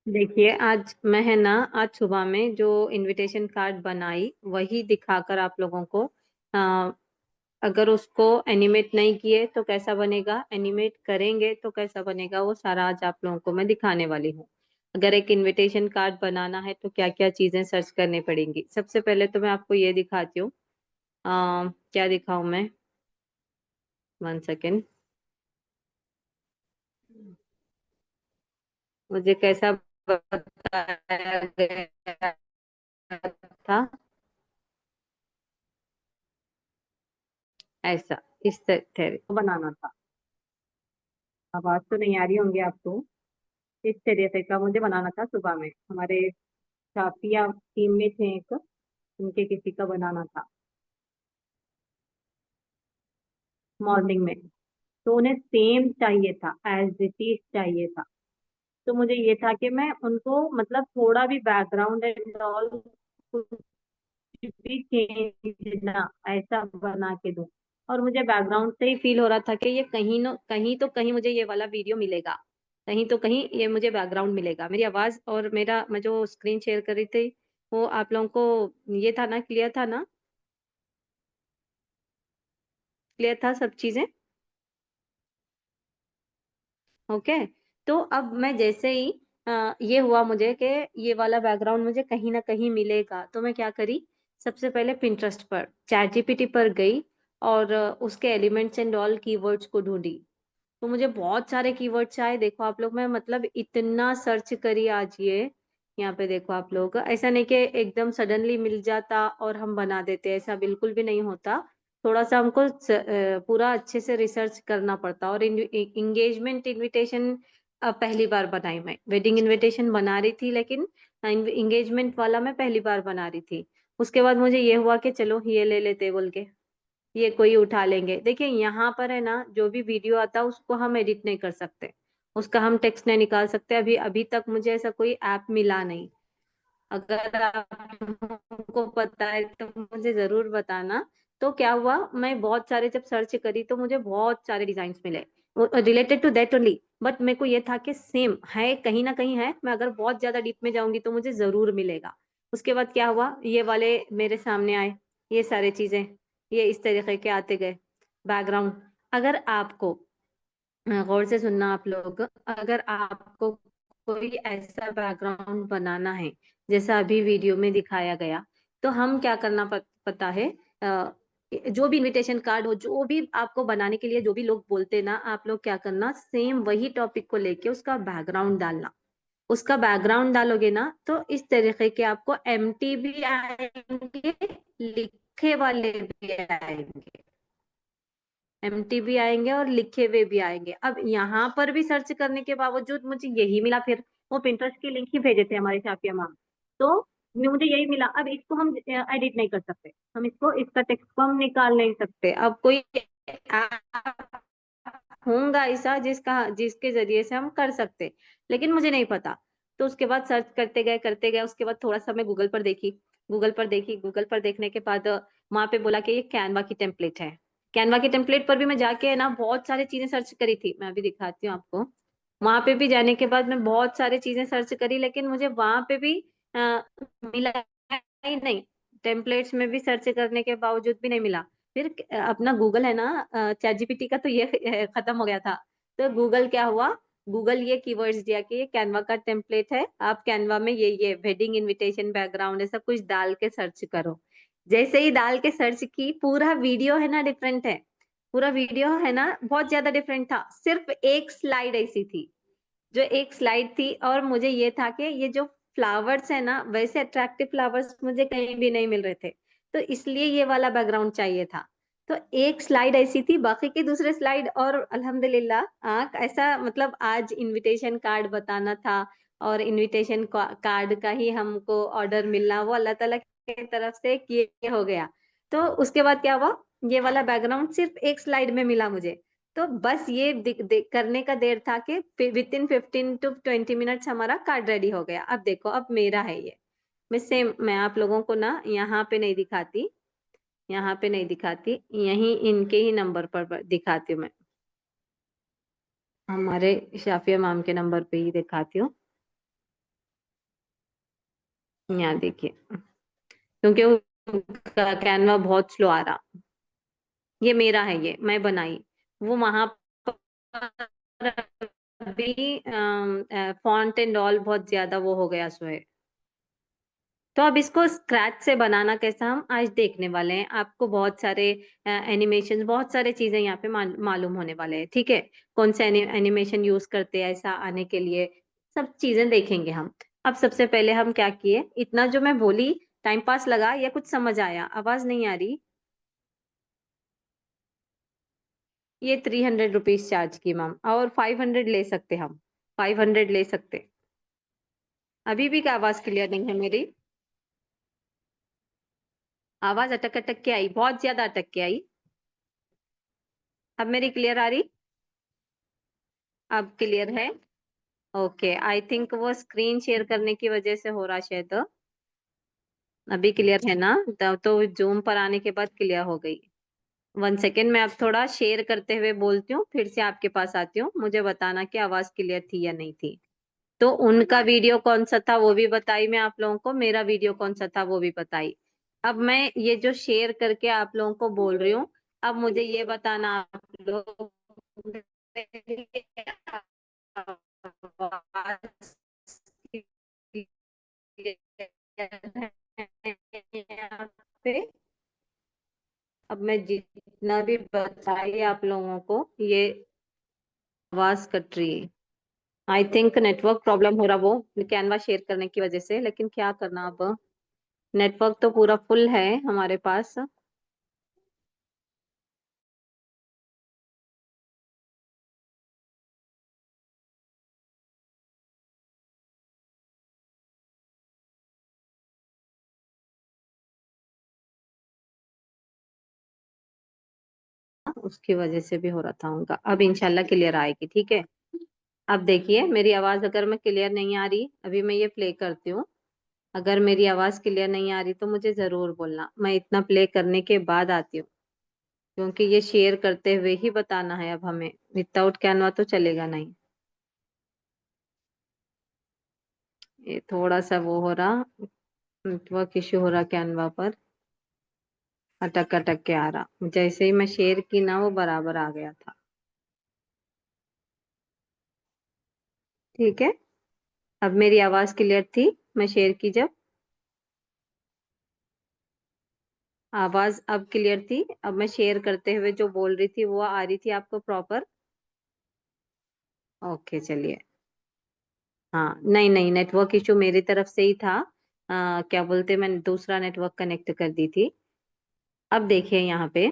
देखिए, आज मैं है ना, आज सुबह में जो इनविटेशन कार्ड बनाई वही दिखाकर आप लोगों को, आ, अगर उसको एनिमेट नहीं किए तो कैसा बनेगा, एनिमेट करेंगे तो कैसा बनेगा, वो सारा आज आप लोगों को मैं दिखाने वाली हूँ। अगर एक इनविटेशन कार्ड बनाना है तो क्या क्या चीजें सर्च करनी पड़ेंगी। सबसे पहले तो मैं आपको ये दिखाती हूँ। क्या दिखाऊं मैं, 1 सेकेंड। मुझे कैसा बताया गया था, ऐसा इस तरह को बनाना था। आवाज तो नहीं आ रही होंगी आपको। इस तरीके का मुझे बनाना था। सुबह में हमारे साथिया टीम में थे एक, उनके किसी का बनाना था मॉर्निंग में। तो उन्हें सेम चाहिए था, एज इट इज चाहिए था। तो मुझे ये था कि मैं उनको मतलब थोड़ा भी बैकग्राउंड एंड ऑल कुछ भी चेंज ना, ऐसा बना के दूं। और मुझे बैकग्राउंड से ही फील हो रहा था कि ये कहीं न कहीं तो कहीं मुझे ये वाला वीडियो मिलेगा, कहीं तो कहीं ये मुझे बैकग्राउंड मिलेगा। मेरी आवाज और मेरा, मैं जो स्क्रीन शेयर कर रही थी, वो आप लोगों को ये था ना, क्लियर था ना, क्लियर था सब चीजें। ओके। तो अब मैं जैसे ही ये हुआ मुझे कि ये वाला बैकग्राउंड मुझे कहीं ना कहीं मिलेगा, तो मैं क्या करी, सबसे पहले पिंटरेस्ट पर, चैट जीपीटी पर गई और उसके एलिमेंट्स एंड ऑल कीवर्ड्स को ढूंढी। तो मुझे बहुत सारे कीवर्ड्स आए। देखो आप लोग, मैं मतलब इतना सर्च करी आज ये, यहाँ पे देखो आप लोग, ऐसा नहीं कि एकदम सडनली मिल जाता और हम बना देते, ऐसा बिल्कुल भी नहीं होता। थोड़ा सा हमको पूरा अच्छे से रिसर्च करना पड़ता। और इंगेजमेंट इनविटेशन पहली बार बनाई मैं, वेडिंग इनविटेशन बना रही थी लेकिन इंगेजमेंट वाला मैं पहली बार बना रही थी। उसके बाद मुझे ये हुआ कि चलो ये ले लेते बोल के, ये कोई उठा लेंगे। देखिए यहाँ पर है ना, जो भी वीडियो आता है उसको हम एडिट नहीं कर सकते, उसका हम टेक्स्ट नहीं निकाल सकते। अभी अभी तक मुझे ऐसा कोई ऐप मिला नहीं। अगर आपको पता है तो मुझे जरूर बताना। तो क्या हुआ, मैं बहुत सारे जब सर्च करी तो मुझे बहुत सारे डिजाइन मिले related to that only. But मेरे को ये था कि सेम है, कहीं ना कहीं है, मैं अगर बहुत ज्यादा डीप में जाऊंगी तो मुझे जरूर मिलेगा। उसके बाद क्या हुआ, ये वाले मेरे सामने आए, ये सारी चीजें, ये इस तरीके के आते गए बैकग्राउंड। अगर आपको गौर से सुनना आप लोग, अगर आपको कोई ऐसा बैकग्राउंड बनाना है जैसा अभी वीडियो में दिखाया गया, तो हम क्या करना पता है, अ, जो भी इनविटेशन कार्ड हो, जो भी आपको बनाने के लिए जो भी लोग बोलते ना, आप लोग क्या करना, सेम वही टॉपिक को लेके उसका बैकग्राउंड डालना। उसका बैकग्राउंड डालोगे ना तो इस तरीके के आपको एम्प्टी भी आएंगे, लिखे वाले भी आएंगे, एमटी भी आएंगे और लिखे हुए भी आएंगे। अब यहाँ पर भी सर्च करने के बावजूद मुझे यही मिला। फिर वो पिंटरेस्ट की लिंक ही भेजे थे हमारे शाफिया मैम, तो मुझे यही मिला। अब इसको हम एडिट नहीं कर सकते, हम इसको, इसका टेक्स्ट को हम निकाल नहीं सकते। अब कोई ऐप होगा ऐसा जिसके जरिए से हम कर सकते, लेकिन मुझे नहीं पता। तो उसके बाद सर्च करते गए, उसके बाद थोड़ा सा मैं गूगल पर देखने के बाद वहां पे बोला कि ये कैनवा की टेम्पलेट है। कैनवा के टेम्पलेट पर भी मैं जाके है ना बहुत सारी चीजें सर्च करी थी, मैं अभी दिखाती हूँ आपको। वहां पे भी जाने के बाद मैं बहुत सारी चीजें सर्च करी, लेकिन मुझे वहां पे भी मिला ही नहीं। टेम्पलेट्स में भी सर्च करने के बावजूद भी नहीं मिला। फिर अपना गूगल है ना, चैट जीपीटी का तो ये खत्म हो गया था। तो गूगल क्या हुआ, गूगल ये कीवर्ड्स दिया कि ये कैनवा का टेम्पलेट है, आप कैनवा में ये वेडिंग इनविटेशन बैकग्राउंड ऐसा कुछ डाल के सर्च करो। जैसे ही डाल के सर्च की, पूरा वीडियो है ना डिफरेंट है, पूरा वीडियो है ना बहुत ज्यादा डिफरेंट था। सिर्फ एक स्लाइड ऐसी थी, जो एक स्लाइड थी, और मुझे ये था कि ये जो फ्लावर्स है ना, वैसे अट्रैक्टिव फ्लावर्स मुझे कहीं भी नहीं मिल रहे थे, तो इसलिए ये वाला बैकग्राउंड चाहिए था। तो एक स्लाइड ऐसी थी, बाकी की दूसरे स्लाइड, और अल्हम्दुलिल्लाह ऐसा मतलब आज इनविटेशन कार्ड बताना था, और इनविटेशन कार्ड का ही हमको ऑर्डर मिलना, वो अल्लाह ताला की तरफ से ये हो गया। तो उसके बाद क्या हुआ, ये वाला बैकग्राउंड सिर्फ एक स्लाइड में मिला मुझे। तो बस ये करने का देर था कि विद इन 15 to 20 मिनट्स हमारा कार्ड रेडी हो गया। अब देखो, अब मेरा है ये। मैं आप लोगों को ना यहाँ पे नहीं दिखाती, यहाँ पे नहीं दिखाती, यहीं इनके ही नंबर पर दिखाती हूँ मैं, हमारे शाफिया मैम के नंबर पे ही दिखाती हूँ। यहाँ देखिए, क्योंकि कैनवा बहुत स्लो आ रहा। ये मेरा है, ये मैं बनाई। वो वहां पर अभी फॉन्ट एंड ऑल बहुत ज्यादा वो हो गया, सो है। तो अब इसको स्क्रैच से बनाना कैसा, हम आज देखने वाले हैं। आपको बहुत सारे एनिमेशन, बहुत सारे चीजें यहाँ पे मालूम होने वाले हैं, ठीक है। कौन से एनिमेशन यूज करते हैं ऐसा आने के लिए, सब चीजें देखेंगे हम। अब सबसे पहले हम क्या किए, इतना जो मैं बोली टाइम पास लगा या कुछ समझ आया? आवाज नहीं आ रही? ये 300 रुपीज चार्ज की मैम, और 500 ले सकते हम, 500 ले सकते। अभी भी क्या आवाज क्लियर नहीं है मेरी? आवाज अटक अटक के आई, बहुत ज्यादा अटक के आई। अब मेरी क्लियर आ रही? अब क्लियर है? ओके, आई थिंक वो स्क्रीन शेयर करने की वजह से हो रहा शायद। अभी क्लियर है ना? तो जूम पर आने के बाद क्लियर हो गई। 1 सेकेंड, मैं अब थोड़ा शेयर करते हुए बोलती हूँ, फिर से आपके पास आती हूँ, मुझे बताना कि आवाज क्लियर थी या नहीं थी। तो उनका वीडियो कौन सा था वो भी बताई मैं आप लोगों को, मेरा वीडियो कौन सा था वो भी बताई। अब मैं ये जो शेयर करके आप लोगों को बोल रही हूँ, अब मुझे ये बताना आप लोग आवाज यहाँ पे। अब मैं जितना भी बताई आप लोगों को, ये आवाज कट रही है। आई थिंक नेटवर्क प्रॉब्लम हो रहा वो, कैनवा शेयर करने की वजह से, लेकिन क्या करना अब। नेटवर्क तो पूरा फुल है हमारे पास। उसकी वजह से भी हो रहा था उनका, अब इंशाल्लाह क्लियर आएगी, ठीक है। अब देखिए मेरी आवाज अगर मैं क्लियर नहीं आ रही, अभी मैं ये प्ले करती हूँ। अगर मेरी आवाज क्लियर नहीं आ रही तो मुझे जरूर बोलना, मैं इतना प्ले करने के बाद आती हूँ, क्योंकि ये शेयर करते हुए ही बताना है अब हमें, विदाउट कैनवा तो चलेगा नहीं। ये थोड़ा सा वो हो रहा, नेटवर्क इश्यू हो रहा कैनवा पर, अटक अटक के आ रहा। जैसे ही मैं शेयर की ना, वो बराबर आ गया था, ठीक है। अब मेरी आवाज क्लियर थी मैं शेयर की जब? आवाज अब क्लियर थी? अब मैं शेयर करते हुए जो बोल रही थी वो आ रही थी आपको प्रॉपर? ओके चलिए। हाँ, नहीं नहीं, नेटवर्क इशू मेरी तरफ से ही था। क्या बोलते, मैंने दूसरा नेटवर्क कनेक्ट कर दी थी। अब देखिए यहाँ पे,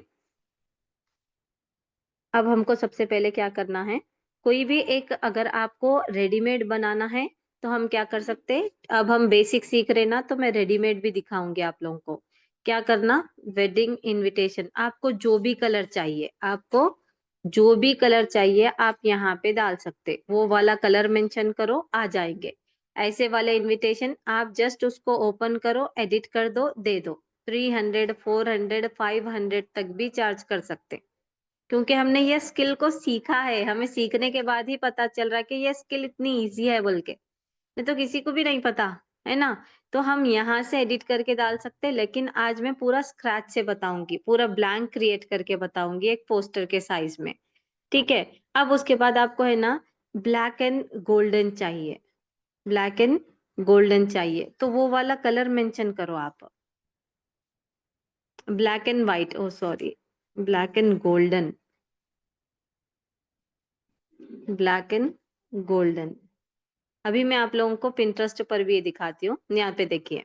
अब हमको सबसे पहले क्या करना है, कोई भी एक, अगर आपको रेडीमेड बनाना है तो हम क्या कर सकते हैं। अब हम बेसिक सीख रहे ना, तो मैं रेडीमेड भी दिखाऊंगी आप लोगों को। क्या करना, वेडिंग इनविटेशन, आपको जो भी कलर चाहिए, आपको जो भी कलर चाहिए आप यहाँ पे डाल सकते, वो वाला कलर मेंशन करो, आ जाएंगे। ऐसे वाले इनविटेशन आप जस्ट उसको ओपन करो, एडिट कर दो, दे दो। 300, 400, 500 तक भी चार्ज कर सकते, क्योंकि हमने ये स्किल को सीखा है, हमें सीखने के बाद ही पता चल रहा है कि ये स्किल इतनी इजी है, बोल के नहीं तो किसी को भी नहीं पता, है ना। तो हम यहाँ से एडिट करके डाल सकते हैं, लेकिन आज मैं पूरा स्क्रैच से बताऊंगी, पूरा ब्लैंक क्रिएट करके बताऊंगी एक पोस्टर के साइज में, ठीक है। अब उसके बाद आपको है ना ब्लैक एंड गोल्डन चाहिए, ब्लैक एंड गोल्डन चाहिए, तो वो वाला कलर मेंशन करो आप। Black and white, oh sorry, black and golden, black and golden. अभी मैं आप लोगों को पिंटरेस्ट पर भी ये दिखाती हूँ, यहाँ पे देखिए,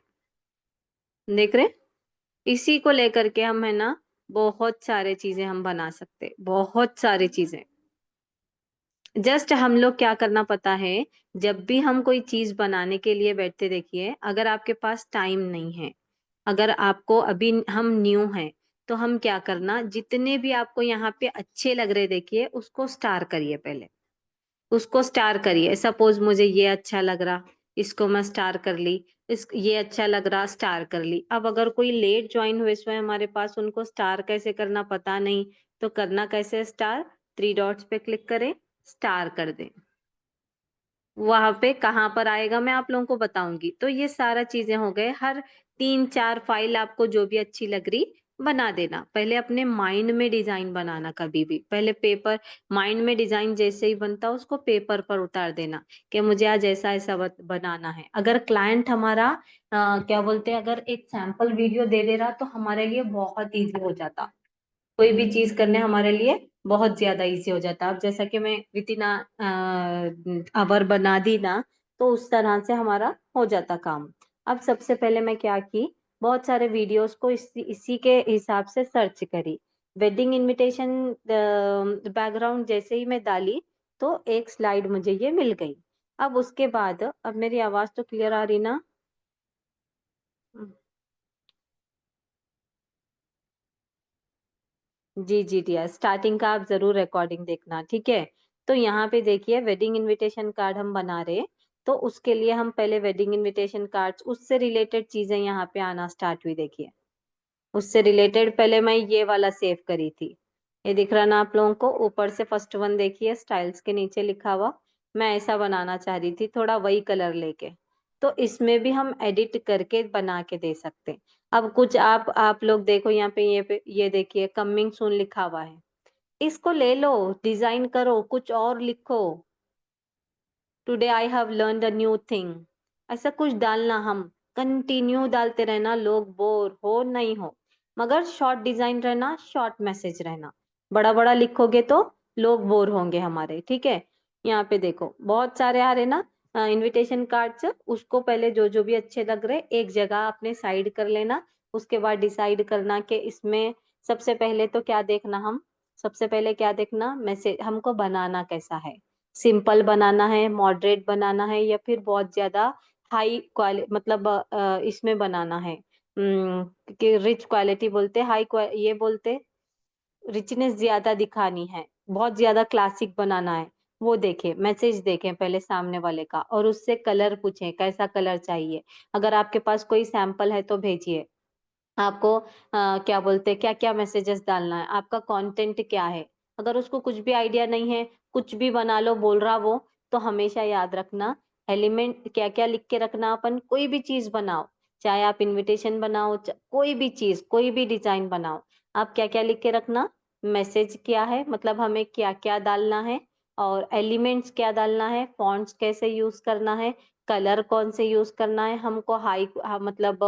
देख रहे? इसी को लेकर के हम है ना बहुत सारे चीजें हम बना सकते, बहुत सारी चीजें। जस्ट हम लोग क्या करना पता है, जब भी हम कोई चीज बनाने के लिए बैठते, देखिए अगर आपके पास टाइम नहीं है, अगर आपको अभी हम न्यू हैं, तो हम क्या करना, जितने भी आपको यहाँ पे अच्छे लग रहे देखिए उसको स्टार करिए पहले, उसको स्टार करिए। सपोज मुझे ये अच्छा लग रहा, इसको मैं स्टार कर ली। इस ये अच्छा लग रहा, स्टार कर ली। अब अगर कोई लेट ज्वाइन हुए इसमें हमारे पास, उनको स्टार कैसे करना पता नहीं, तो करना कैसे स्टार, 3 डॉट्स पे क्लिक करें, स्टार कर दें। वहां पे कहाँ पर आएगा मैं आप लोगों को बताऊंगी। तो ये सारा चीजें हो गए, हर 3-4 फाइल आपको जो भी अच्छी लग रही बना देना। पहले अपने माइंड में डिजाइन बनाना, कभी भी पहले पेपर, माइंड में डिजाइन जैसे ही बनता उसको पेपर पर उतार देना कि मुझे आज ऐसा ऐसा बनाना है। अगर क्लाइंट हमारा क्या बोलते हैं, अगर एक सैंपल वीडियो दे दे रहा तो हमारे लिए बहुत इजी हो जाता, कोई भी चीज करने हमारे लिए बहुत ज्यादा इजी हो जाता। अब जैसा कि मैं वितिन आवर बना दी ना, तो उस तरह से हमारा हो जाता काम। अब सबसे पहले मैं क्या की, बहुत सारे वीडियोस को इसी के हिसाब से सर्च करी। वेडिंग इनविटेशन बैकग्राउंड जैसे ही मैं डाली तो एक स्लाइड मुझे ये मिल गई। अब उसके बाद, अब मेरी आवाज तो क्लियर आ रही ना? जी जी डियर, स्टार्टिंग का आप जरूर रिकॉर्डिंग देखना, ठीक है। तो यहाँ पे देखिए वेडिंग इनविटेशन कार्ड हम बना रहे, तो उसके लिए हम पहले वेडिंग इनविटेशन कार्ड्स, उससे रिलेटेड चीजें यहाँ पे आना स्टार्ट हुई, देखिए। उससे रिलेटेड पहले मैं ये वाला सेव करी थी, ये दिख रहा ना आप लोगों को, ऊपर से फर्स्ट वन देखिए, स्टाइल्स के नीचे लिखा हुआ। मैं ऐसा बनाना चाह रही थी, थोड़ा वही कलर लेके। तो इसमें भी हम एडिट करके बना के दे सकते हैं। अब कुछ आप लोग देखो यहाँ पे ये देखिए कमिंग सून लिखा हुआ है, इसको ले लो, डिजाइन करो, कुछ और लिखो। Today I have learn a new thing, ऐसा कुछ डालना, हम कंटिन्यू डालते रहना, लोग बोर हो नहीं हो। मगर शॉर्ट डिजाइन रहना, शॉर्ट मैसेज रहना। बड़ा बड़ा लिखोगे तो लोग बोर होंगे हमारे, ठीक है। यहाँ पे देखो बहुत सारे आ रहे ना इनविटेशन कार्ड्स, उसको पहले जो जो भी अच्छे लग रहे एक जगह अपने साइड कर लेना। उसके बाद डिसाइड करना कि इसमें सबसे पहले तो क्या देखना, हम सबसे पहले क्या देखना, मैसेज हमको बनाना कैसा है। सिंपल बनाना है, मॉडरेट बनाना है, या फिर बहुत ज्यादा हाई क्वालिटी, मतलब इसमें बनाना है कि रिच क्वालिटी बोलते, ये बोलते रिचनेस ज्यादा दिखानी है, बहुत ज्यादा क्लासिक बनाना है। वो देखें, मैसेज देखें पहले सामने वाले का, और उससे कलर पूछें कैसा कलर चाहिए। अगर आपके पास कोई सैंपल है तो भेजिए। आपको क्या बोलते हैं, क्या क्या मैसेजेस डालना है, आपका कंटेंट क्या है। अगर उसको कुछ भी आइडिया नहीं है, कुछ भी बना लो बोल रहा वो, तो हमेशा याद रखना एलिमेंट क्या क्या लिख के रखना। अपन कोई भी चीज बनाओ, चाहे आप इनविटेशन बनाओ, कोई भी चीज, कोई भी डिजाइन बनाओ, आप क्या क्या लिख के रखना, मैसेज क्या है, मतलब हमें क्या क्या डालना है, और एलिमेंट्स क्या डालना है, फॉन्ट्स कैसे यूज करना है, कलर कौन से यूज करना है, हमको मतलब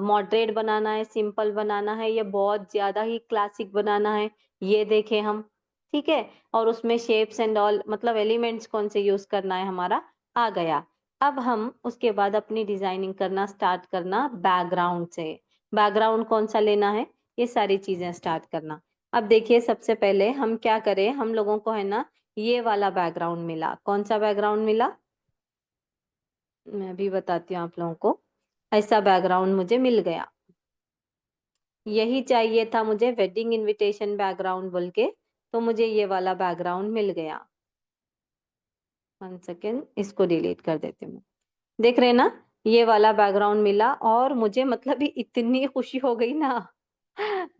मॉडरेट बनाना है, सिंपल बनाना है, या बहुत ज्यादा ही क्लासिक बनाना है, ये देखें हम, ठीक है। और उसमें शेप्स एंड ऑल, मतलब एलिमेंट्स कौन से यूज करना है, हमारा आ गया। अब हम उसके बाद अपनी डिजाइनिंग करना स्टार्ट करना बैकग्राउंड से। बैकग्राउंड कौन सा लेना है, ये सारी चीजें स्टार्ट करना। अब देखिए सबसे पहले हम क्या करें, हम लोगों को है ना ये वाला बैकग्राउंड मिला। कौन सा बैकग्राउंड मिला, मैं भी बताती हूँ आप लोगों को। ऐसा बैकग्राउंड मुझे मिल गया, यही चाहिए था मुझे, वेडिंग इनविटेशन बैकग्राउंड बोल के। तो मुझे ये वाला बैकग्राउंड मिल गया। 1 सेकेंड, इसको डिलीट कर देती हूँ। देख रहे हैं ना, ये वाला बैकग्राउंड मिला, और मुझे मतलब इतनी खुशी हो गई ना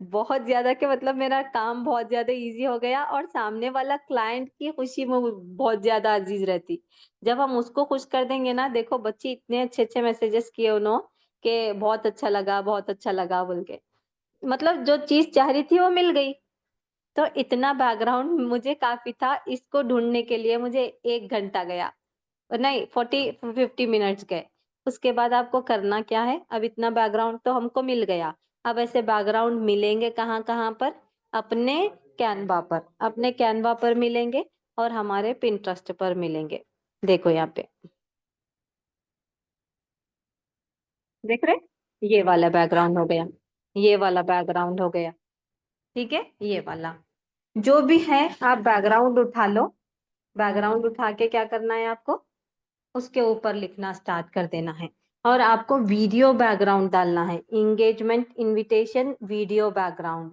बहुत ज्यादा, कि मतलब मेरा काम बहुत ज्यादा इजी हो गया, और सामने वाला क्लाइंट की खुशी में बहुत ज्यादा अजीज रहती। जब हम उसको खुश कर देंगे ना, देखो बच्चे इतने अच्छे अच्छे मैसेजेस किए उन्होंने, कि बहुत अच्छा लगा, बहुत अच्छा लगा बोल के, मतलब जो चीज चाह रही थी वो मिल गई। तो इतना बैकग्राउंड मुझे काफी था, इसको ढूंढने के लिए मुझे 1 घंटा गया, नहीं 40-50 मिनट्स गए। उसके बाद आपको करना क्या है, अब इतना बैकग्राउंड तो हमको मिल गया। अब ऐसे बैकग्राउंड मिलेंगे कहाँ कहाँ पर, अपने कैनवा पर, अपने कैनवा पर मिलेंगे, और हमारे पिंटरेस्ट पर मिलेंगे। देखो यहाँ पे, देख रहे, ये वाला बैकग्राउंड हो गया, ये वाला बैकग्राउंड हो गया, ठीक है। ये वाला जो भी है, आप बैकग्राउंड उठा लो। बैकग्राउंड उठा के क्या करना है आपको, उसके ऊपर लिखना स्टार्ट कर देना है। और आपको वीडियो बैकग्राउंड डालना है, engagement invitation video background,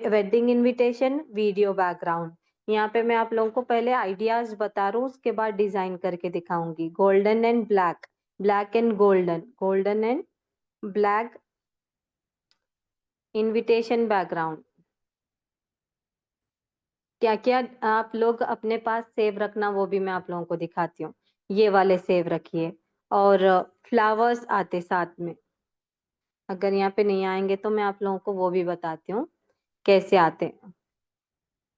wedding invitation video background. यहाँ पे मैं आप लोगों को पहले आइडियाज बता रहा हूँ, उसके बाद डिजाइन करके दिखाऊंगी। Golden and black, black and golden, golden and black invitation background. क्या क्या आप लोग अपने पास सेव रखना, वो भी मैं आप लोगों को दिखाती हूँ। ये वाले सेव रखिए। और फ्लावर्स आते साथ में, अगर यहाँ पे नहीं आएंगे तो मैं आप लोगों को वो भी बताती हूँ कैसे आते।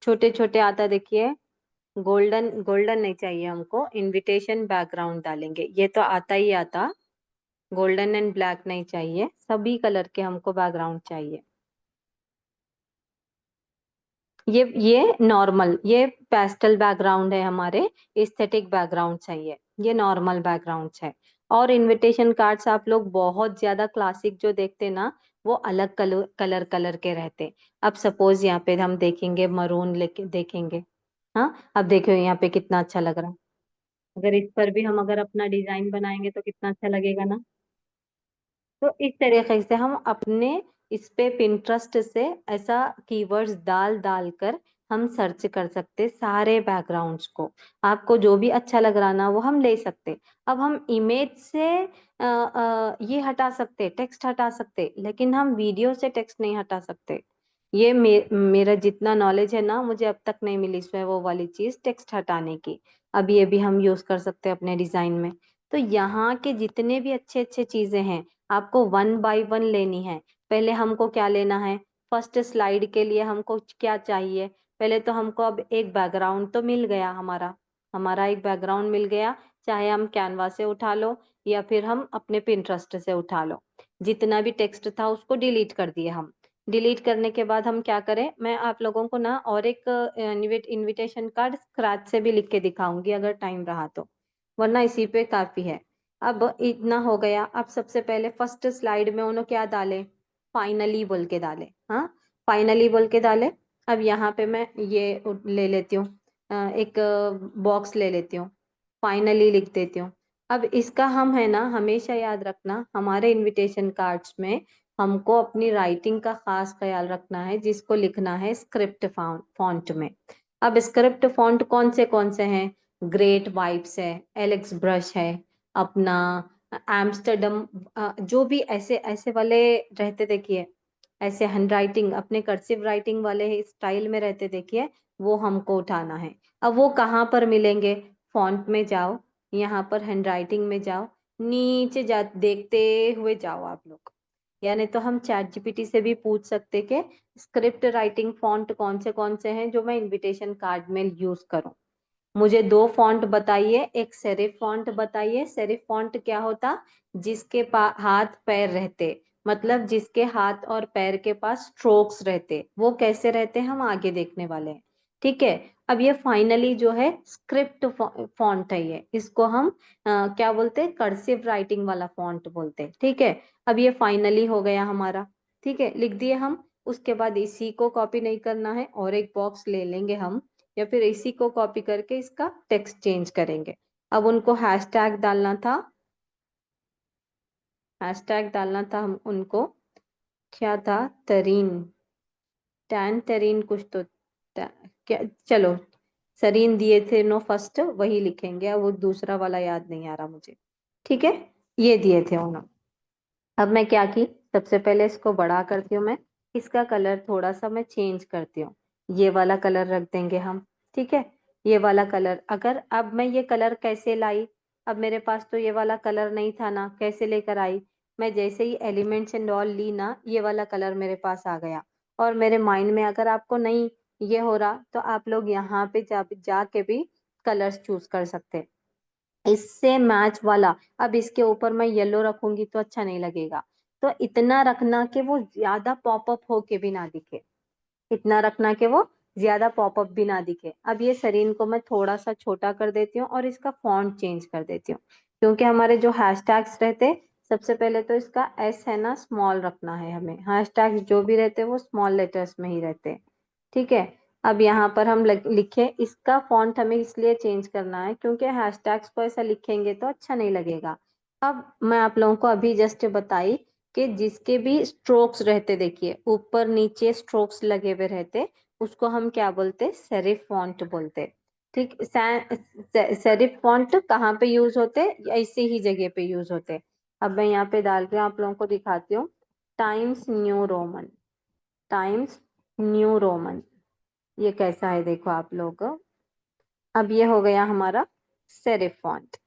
छोटे छोटे आता देखिए, गोल्डन गोल्डन नहीं चाहिए हमको, इनविटेशन बैकग्राउंड डालेंगे, ये तो आता ही आता। गोल्डन एंड ब्लैक नहीं चाहिए, सभी कलर के हमको बैकग्राउंड चाहिए। ये नॉर्मल, ये पेस्टल बैकग्राउंड है हमारे, एस्थेटिक बैकग्राउंड चाहिए, ये नॉर्मल बैकग्राउंड है। और इनविटेशन कार्ड्स आप लोग बहुत ज्यादा क्लासिक जो देखते ना, वो अलग कलर कलर कलर के रहते। अब सपोज यहाँ पे हम देखेंगे मरून लेके देखेंगे। हाँ, अब देखो यहाँ पे कितना अच्छा लग रहा है। अगर इस पर भी हम अगर अपना डिजाइन बनाएंगे तो कितना अच्छा लगेगा ना। तो इस तरीके से हम अपने इस पे पिंटरेस्ट से ऐसा कीवर्ड्स डाल डाल कर हम सर्च कर सकते सारे बैकग्राउंड्स को। आपको जो भी अच्छा लग रहा ना वो हम ले सकते। अब हम इमेज से ये हटा सकते, टेक्स्ट हटा सकते, लेकिन हम वीडियो से टेक्स्ट नहीं हटा सकते। ये मेरा जितना नॉलेज है ना, मुझे अब तक नहीं मिली इसमें वो वाली चीज टेक्स्ट हटाने की। अब ये भी हम यूज कर सकते हैं अपने डिजाइन में। तो यहाँ के जितने भी अच्छे अच्छे चीजें हैं, आपको वन बाय वन लेनी है। पहले हमको क्या लेना है, फर्स्ट स्लाइड के लिए हमको क्या चाहिए। पहले तो हमको अब एक बैकग्राउंड तो मिल गया हमारा, हमारा एक बैकग्राउंड मिल गया। चाहे हम कैनवा से उठा लो या फिर हम अपने पिंटरेस्ट से उठा लो। जितना भी टेक्स्ट था उसको डिलीट कर दिए हम। डिलीट करने के बाद हम क्या करें, मैं आप लोगों को ना और एक इनविटेशन कार्ड स्क्रैच से भी लिख के दिखाऊंगी अगर टाइम रहा तो, वरना इसी पे काफी है। अब इतना हो गया। अब सबसे पहले फर्स्ट स्लाइड में उन्होंने क्या डाले, फाइनली बोल के डाले। हाँ, फाइनली बोल के डाले। अब यहाँ पे मैं ये ले लेती हूँ, एक बॉक्स ले लेती हूँ, फाइनली लिख देती हूँ। अब इसका हम है ना, हमेशा याद रखना हमारे इनविटेशन कार्ड्स में हमको अपनी राइटिंग का खास ख्याल रखना है, जिसको लिखना है स्क्रिप्ट फॉन्ट में। अब स्क्रिप्ट फॉन्ट कौन से हैं, ग्रेट वाइब्स है, एलेक्स ब्रश है, अपना एम्स्टर्डम, जो भी ऐसे ऐसे वाले रहते देखिए, ऐसे हैंड राइटिंग अपने कर्सिव राइटिंग वाले स्टाइल में रहते देखिए, वो हमको उठाना है। अब वो कहाँ पर मिलेंगे, फॉन्ट में जाओ, यहाँ पर हैंड राइटिंग में जाओ, नीचे जा देखते हुए जाओ आप लोग। यानी तो हम चैट जीपीटी से भी पूछ सकते कि स्क्रिप्ट राइटिंग फॉन्ट कौन से हैं जो मैं इनविटेशन कार्ड में यूज करूं। मुझे दो फॉन्ट बताइए, एक सेरिफ फॉन्ट बताइए। सेरिफ फॉन्ट क्या होता, जिसके हाथ पैर रहते, मतलब जिसके हाथ और पैर के पास स्ट्रोक्स रहते, वो कैसे रहते हम आगे देखने वाले हैं। ठीक है। अब ये फाइनली जो है स्क्रिप्ट फॉन्ट है, ये इसको हम क्या बोलते हैं, कर्सिव राइटिंग वाला फॉन्ट बोलते हैं। ठीक है। अब ये फाइनली हो गया हमारा। ठीक है, लिख दिए हम। उसके बाद इसी को कॉपी नहीं करना है, और एक बॉक्स ले लेंगे हम, या फिर इसी को कॉपी करके इसका टेक्स्ट चेंज करेंगे। अब उनको हैशटैग डालना था, हैशटैग डालना था हम उनको, क्या था, तरीन, टैन तरीन कुछ तो क्या, चलो सरीन दिए थे नो फर्स्ट, वही लिखेंगे। अब वो दूसरा वाला याद नहीं आ रहा मुझे। ठीक है, ये दिए थे उन्होंने। अब मैं क्या की, सबसे पहले इसको बड़ा करती हूँ मैं, इसका कलर थोड़ा सा मैं चेंज करती हूँ, ये वाला कलर रख देंगे हम। ठीक है, ये वाला कलर, अगर अब मैं ये कलर कैसे लाई, अब मेरे पास तो ये वाला कलर नहीं था ना, कैसे लेकर आई, मैं जैसे ही एलिमेंट्स एंड ऑल ली ना, ये वाला कलर मेरे पास आ गया। और मेरे माइंड में अगर आपको नहीं ये हो रहा, तो आप लोग यहाँ पे जाके भी कलर्स चूज कर सकते, इससे मैच वाला। अब इसके ऊपर मैं येलो रखूंगी तो अच्छा नहीं लगेगा, तो इतना रखना कि वो ज्यादा पॉपअप होके भी ना दिखे, इतना रखना कि वो ज्यादा पॉपअप भी ना दिखे। अब ये सरीन को मैं थोड़ा सा छोटा कर देती हूँ और इसका फॉन्ट चेंज कर देती हूँ, क्योंकि हमारे जो हैशटैग्स रहते, सबसे पहले तो इसका एस है ना स्मॉल रखना है हमें, हैशटैग्स जो भी रहते वो स्मॉल लेटर्स में ही रहते। ठीक है। अब यहाँ पर हम लिखे, इसका फॉन्ट हमें इसलिए चेंज करना है क्योंकि हैशटैग्स को ऐसा लिखेंगे तो अच्छा नहीं लगेगा। अब मैं आप लोगों को अभी जस्ट बताई कि जिसके भी स्ट्रोक्स रहते देखिए, ऊपर नीचे स्ट्रोक्स लगे हुए रहते, उसको हम क्या बोलते, सेरिफ फॉन्ट बोलते। ठीक, सेरिफ फॉन्ट कहाँ पे यूज होते, ऐसे ही जगह पे यूज होते। अब मैं यहाँ पे डाल के आप लोगों को दिखाती हूँ, times new Roman, times new Roman, ये कैसा है देखो आप लोग। अब ये हो गया हमारा सेरिफ फॉन्ट।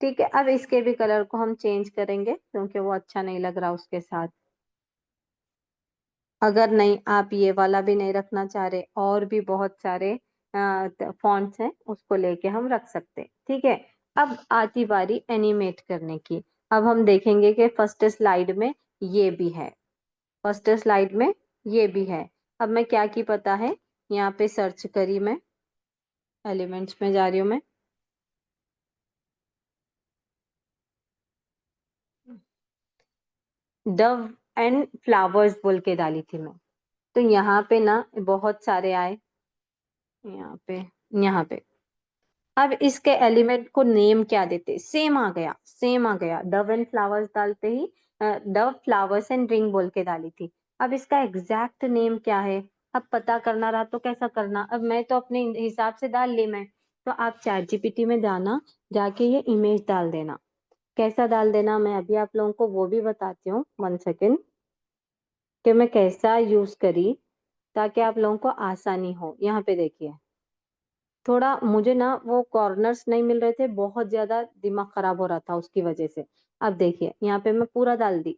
ठीक है, अब इसके भी कलर को हम चेंज करेंगे क्योंकि वो अच्छा नहीं लग रहा उसके साथ। अगर नहीं आप ये वाला भी नहीं रखना चाह रहे, और भी बहुत सारे फॉन्ट्स हैं, उसको लेके हम रख सकते हैं। ठीक है, अब आती बारी एनिमेट करने की। अब हम देखेंगे कि फर्स्ट स्लाइड में ये भी है, फर्स्ट स्लाइड में ये भी है। अब मैं क्या की पता है, यहाँ पे सर्च करी, मैं एलिमेंट्स में जा रही हूँ मैं। डव एंड फ्लावर्स बोल के डाली थी मैं, तो यहाँ पे ना बहुत सारे आए, यहाँ पे, यहाँ पे। अब इसके एलिमेंट को नेम क्या देते, सेम आ गया, सेम आ गया। डव एंड फ्लावर्स डालते ही डव फ्लावर्स एंड रिंग बोल के डाली थी। अब इसका एग्जैक्ट नेम क्या है, अब पता करना रहा तो कैसा करना, अब मैं तो अपने हिसाब से डाल ली मैं। तो आप चैट जीपीटी में जाना, जाके ये इमेज डाल देना। कैसा डाल देना मैं अभी आप लोगों को वो भी बताती हूँ, 1 सेकेंड, कि मैं कैसा यूज करी ताकि आप लोगों को आसानी हो। यहाँ पे देखिए, थोड़ा मुझे ना वो कॉर्नर्स नहीं मिल रहे थे, बहुत ज्यादा दिमाग खराब हो रहा था उसकी वजह से। अब देखिए यहाँ पे मैं पूरा डाल दी,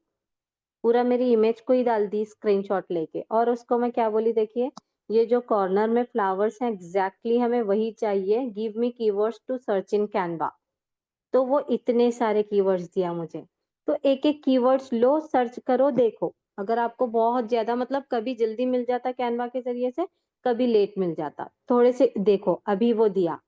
पूरा मेरी इमेज को ही डाल दी स्क्रीनशॉट लेके, और उसको मैं क्या बोली देखिए, ये जो कॉर्नर में फ्लावर्स हैं एग्जैक्टली हमें वही चाहिए, give me keywords to search in Canva. तो वो इतने सारे कीवर्ड्स दिया मुझे, तो एक एक कीवर्ड्स लो, सर्च करो, देखो। अगर आपको बहुत ज्यादा मतलब कभी जल्दी मिल जाता कैनवा के जरिए से, कभी लेट मिल जाता, थोड़े से देखो। अभी वो दिया,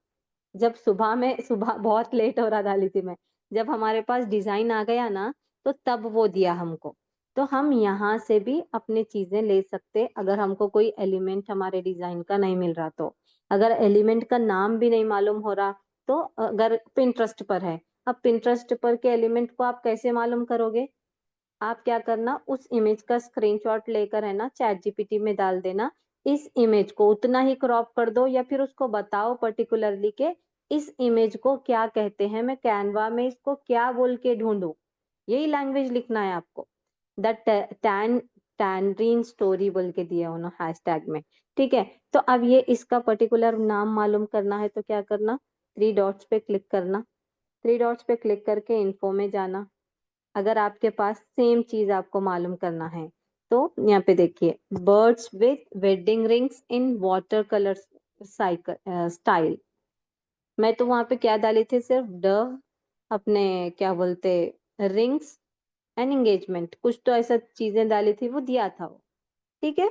जब सुबह में, सुबह बहुत लेट हो रहा डाली थी मैं, जब हमारे पास डिजाइन आ गया ना, तो तब वो दिया हमको। तो हम यहाँ से भी अपनी चीजें ले सकते, अगर हमको कोई एलिमेंट हमारे डिजाइन का नहीं मिल रहा तो। अगर एलिमेंट का नाम भी नहीं मालूम हो रहा, तो अगर पिंटरेस्ट पर है, अब पिंटरेस्ट पर के एलिमेंट को आप कैसे मालूम करोगे, आप क्या करना, उस इमेज का स्क्रीनशॉट लेकर है ना चैट जीपीटी में डाल देना, इस इमेज को उतना ही क्रॉप कर दो, या फिर उसको बताओ पर्टिकुलरली के इस इमेज को क्या कहते हैं, मैं कैनवा में इसको क्या बोल के ढूंढूं। यही लैंग्वेज लिखना है आपको। द टैन टैनरीन स्टोरी बोल के दिया उन्होंने हैशटैग में। ठीक है, तो अब ये इसका पर्टिकुलर नाम मालूम करना है तो क्या करना, 3 डॉट्स पे क्लिक करना, 3 डॉट्स पे क्लिक करके इन्फो में जाना। अगर आपके पास सेम चीज आपको मालूम करना है, तो यहाँ पे देखिए, birds with wedding rings in water colour cycle style. मैं तो वहां पे क्या डाली थी, सिर्फ डव, अपने क्या बोलते, रिंग्स एंड एंगेजमेंट, कुछ तो ऐसा चीजें डाली थी, वो दिया था वो। ठीक है,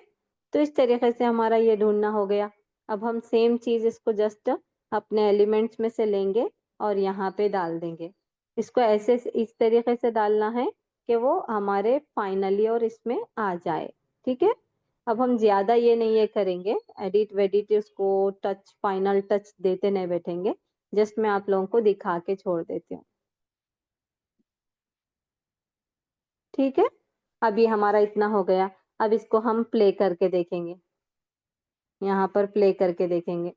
तो इस तरीके से हमारा ये ढूंढना हो गया। अब हम सेम चीज इसको जस्ट अपने एलिमेंट्स में से लेंगे और यहाँ पे डाल देंगे। इसको ऐसे इस तरीके से डालना है कि वो हमारे फाइनली और इसमें आ जाए। ठीक है, अब हम ज्यादा ये नहीं ये करेंगे, एडिट वेडिट उसको टच, फाइनल टच देते नहीं बैठेंगे। जस्ट मैं आप लोगों को दिखा के छोड़ देती हूँ। ठीक है, अब ये हमारा इतना हो गया। अब इसको हम प्ले करके देखेंगे, यहाँ पर प्ले करके देखेंगे,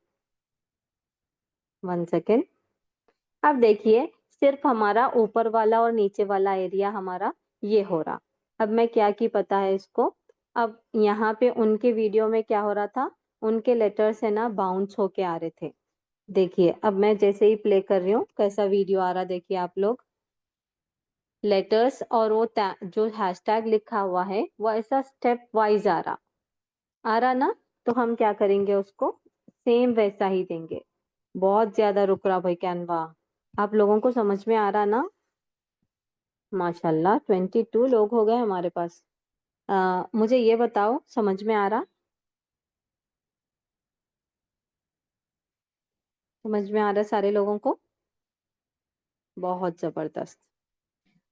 1 सेकेंड। अब देखिए, सिर्फ हमारा ऊपर वाला और नीचे वाला एरिया हमारा ये हो रहा। अब मैं क्या की पता है इसको, अब यहाँ पे उनके वीडियो में क्या हो रहा था, उनके लेटर्स है ना बाउंस होके आ रहे थे। देखिए अब मैं जैसे ही प्ले कर रही हूँ कैसा वीडियो आ रहा, देखिए आप लोग, लेटर्स और वो जो हैशटैग लिखा हुआ है वो ऐसा स्टेप वाइज आ रहा ना। तो हम क्या करेंगे, उसको सेम वैसा ही देंगे। बहुत ज्यादा रुक रहा भाई कैनवा, आप लोगों को समझ में आ रहा ना। माशाल्लाह 22 लोग हो गए हमारे पास। मुझे ये बताओ, समझ में आ रहा, समझ में आ रहा है सारे लोगों को? बहुत जबरदस्त।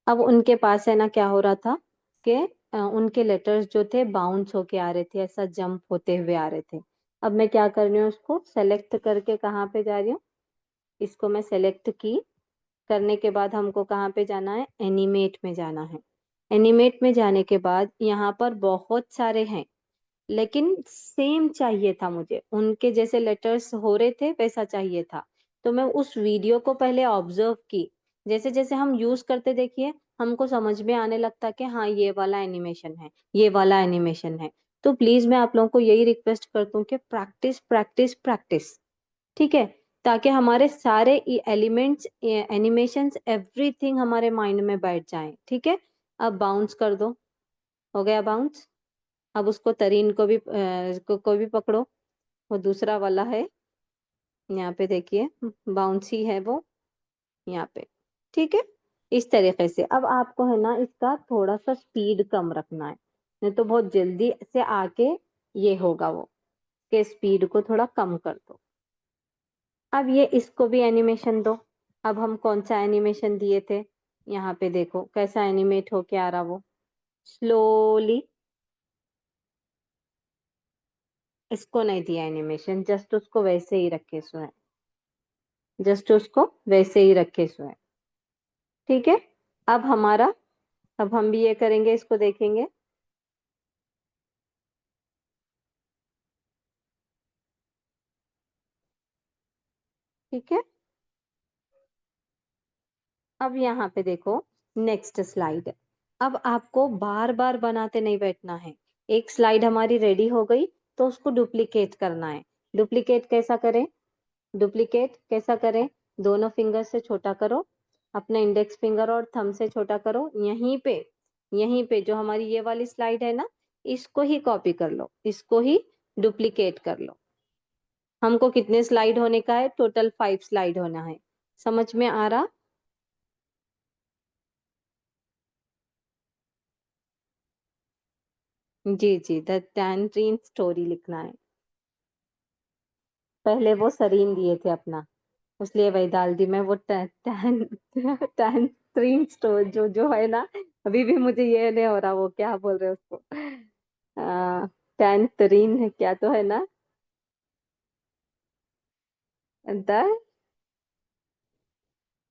अब उनके पास है ना क्या हो रहा था कि उनके लेटर्स जो थे बाउंस होके आ रहे थे, ऐसा जंप होते हुए आ रहे थे। अब मैं क्या कर रही हूँ, उसको सेलेक्ट करके कहाँ पे जा रही हूँ, इसको मैं सेलेक्ट की, करने के बाद हमको कहाँ पे जाना है, एनिमेट में जाना है। एनिमेट में जाने के बाद यहाँ पर बहुत सारे हैं, लेकिन सेम चाहिए था मुझे, उनके जैसे लेटर्स हो रहे थे वैसा चाहिए था। तो मैं उस वीडियो को पहले ऑब्जर्व की, जैसे जैसे हम यूज करते देखिए, हमको समझ में आने लगता कि हाँ ये वाला एनिमेशन है, ये वाला एनिमेशन है। तो प्लीज मैं आप लोगों को यही रिक्वेस्ट करता हूँ कि प्रैक्टिस प्रैक्टिस प्रैक्टिस। ठीक है, ताकि हमारे सारे एलिमेंट्स, एनिमेशंस, एवरीथिंग हमारे माइंड में बैठ जाए। ठीक है, अब बाउंस कर दो। हो गया बाउंस। अब उसको तरीन को भी को भी पकड़ो, वो दूसरा वाला है, यहाँ पे देखिए बाउंसी है वो यहाँ पे। ठीक है, इस तरीके से अब आपको है ना इसका थोड़ा सा स्पीड कम रखना है, नहीं तो बहुत जल्दी से आके ये होगा वो, के स्पीड को थोड़ा कम कर दो। अब ये इसको भी एनिमेशन दो। अब हम कौन सा एनिमेशन दिए थे, यहाँ पे देखो कैसा एनिमेट होके आ रहा वो, स्लोली। इसको नहीं दिया एनिमेशन, जस्ट उसको वैसे ही रखे सो है, जस्ट उसको वैसे ही रखे सो है। ठीक है, अब हमारा, अब हम भी ये करेंगे, इसको देखेंगे। ठीक है, अब यहाँ पे देखो नेक्स्ट स्लाइड। अब आपको बार बार बनाते नहीं बैठना है। एक स्लाइड हमारी रेडी हो गई तो उसको डुप्लीकेट करना है। डुप्लीकेट कैसा करें, डुप्लीकेट कैसा करें, दोनों फिंगर से छोटा करो, अपने इंडेक्स फिंगर और थंब से छोटा करो, यहीं पे जो हमारी ये वाली स्लाइड है ना, इसको ही कॉपी कर लो, इसको ही डुप्लीकेट कर लो। हमको कितने स्लाइड होने का है, टोटल 5 स्लाइड होना है। समझ में आ रहा? जी जी, द टैनरीन स्टोरी लिखना है। पहले वो सरीन दिए थे अपना, इसलिए वही डाल दी मैं, वो टैन टैनरीन स्टोर जो है ना, अभी भी मुझे ये नहीं हो रहा वो क्या बोल रहे हैं उसको, टैनरीन है क्या तो है ना, द,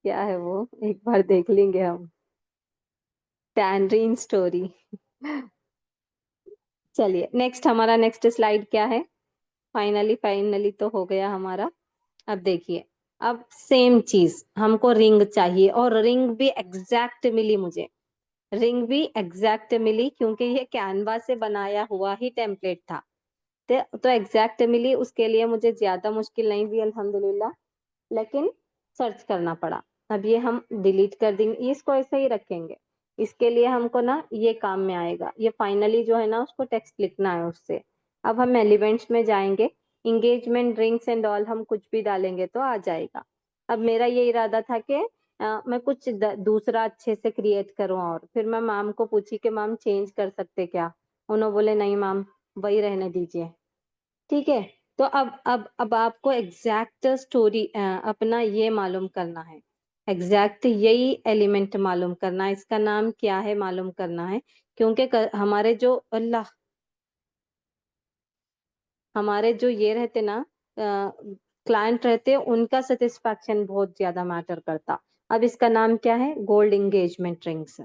क्या है वो, एक बार देख लेंगे हम, टैनरीन स्टोरी। चलिए नेक्स्ट, हमारा नेक्स्ट स्लाइड क्या है, फाइनली फाइनली तो हो गया हमारा। अब देखिए, अब सेम चीज हमको रिंग चाहिए, और रिंग भी एग्जैक्ट मिली मुझे, रिंग भी एग्जैक्ट मिली क्योंकि ये कैनवा से बनाया हुआ ही टेम्पलेट था। तो एग्जैक्ट मिली, उसके लिए मुझे ज्यादा मुश्किल नहीं हुई अल्हम्दुलिल्लाह, लेकिन सर्च करना पड़ा। अब ये हम डिलीट कर देंगे, इसको ऐसे ही रखेंगे। इसके लिए हमको ना ये काम में आएगा, ये फाइनली जो है ना उसको टेक्स्ट लिखना है उससे। अब हम एलिमेंट्स में जाएंगे, इंगेजमेंट रिंग्स एंड ऑल हम कुछ भी डालेंगे तो आ जाएगा। अब मेरा ये इरादा था कि मैं कुछ दूसरा अच्छे से क्रिएट करूं, और फिर मैं मैम को पूछी कि मैम चेंज कर सकते क्या, उन्होंने बोले नहीं मैम, वही रहने दीजिए। ठीक है, तो अब आपको एग्जैक्ट स्टोरी अपना ये मालूम करना है, एग्जैक्ट यही एलिमेंट मालूम करना है, इसका नाम क्या है मालूम करना है। क्योंकि हमारे जो अल्लाह, हमारे जो ये रहते ना क्लाइंट रहते, उनका सेटिस्फैक्शन बहुत ज्यादा मैटर करता। अब इसका नाम क्या है, gold engagement rings,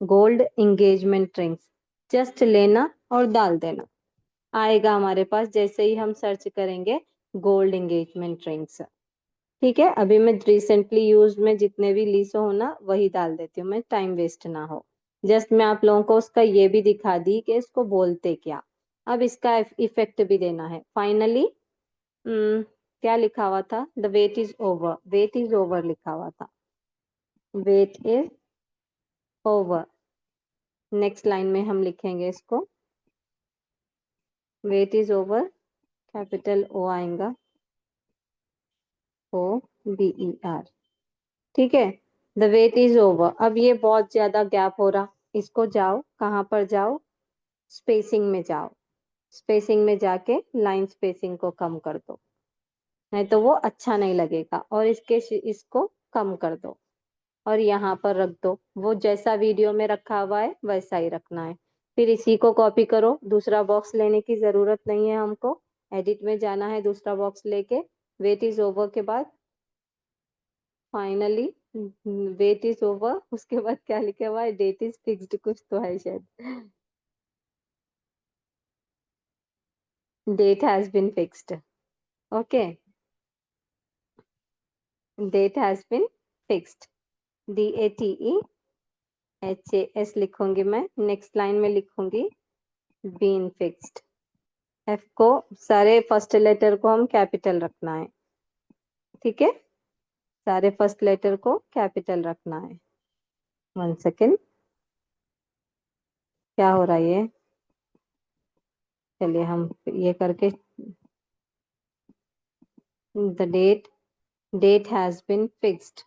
gold engagement rings. Just लेना और डाल देना, आएगा हमारे पास जैसे ही हम सर्च करेंगे गोल्ड एंगेजमेंट रिंग्स। ठीक है, अभी मैं रिसेंटली यूज में जितने भी लीसो हो ना वही डाल देती हूँ, मैं टाइम वेस्ट ना हो। जस्ट मैं आप लोगों को उसका ये भी दिखा दी कि इसको बोलते क्या। अब इसका इफेक्ट भी देना है फाइनली। क्या लिखा हुआ था, the wait is over, wait is over लिखा हुआ था, wait is over. Next line में हम लिखेंगे इसको, wait is over, capital O आएगा, ओ BER। ठीक है, द वेट इज ओवर। अब ये बहुत ज्यादा गैप हो रहा, इसको जाओ, कहाँ पर जाओ, स्पेसिंग में जाओ, स्पेसिंग में जाके लाइन स्पेसिंग को कम कर दो, नहीं तो वो अच्छा नहीं लगेगा, और इसको कम कर दो और यहाँ पर रख दो, वो जैसा वीडियो में रखा हुआ है वैसा ही रखना है। फिर इसी को कॉपी करो, दूसरा बॉक्स लेने की जरूरत नहीं है हमको, एडिट में जाना है, दूसरा बॉक्स लेके वेट इज ओवर के बाद फाइनली, वेट इज ओवर, उसके बाद क्या लिखा हुआ है, डेट इज फिक्स्ड, कुछ तो है शायद, date has been fixed. Okay, date has been fixed, DATEHAS लिखूंगी मैं, नेक्स्ट लाइन में लिखूंगी बीन फिक्स्ड। एफ को, सारे फर्स्ट लेटर को हम कैपिटल रखना है, ठीक है, सारे फर्स्ट लेटर को कैपिटल रखना है। 1 सेकेंड, क्या हो रहा है ये? चलिए हम ये करके, the date has been fixed.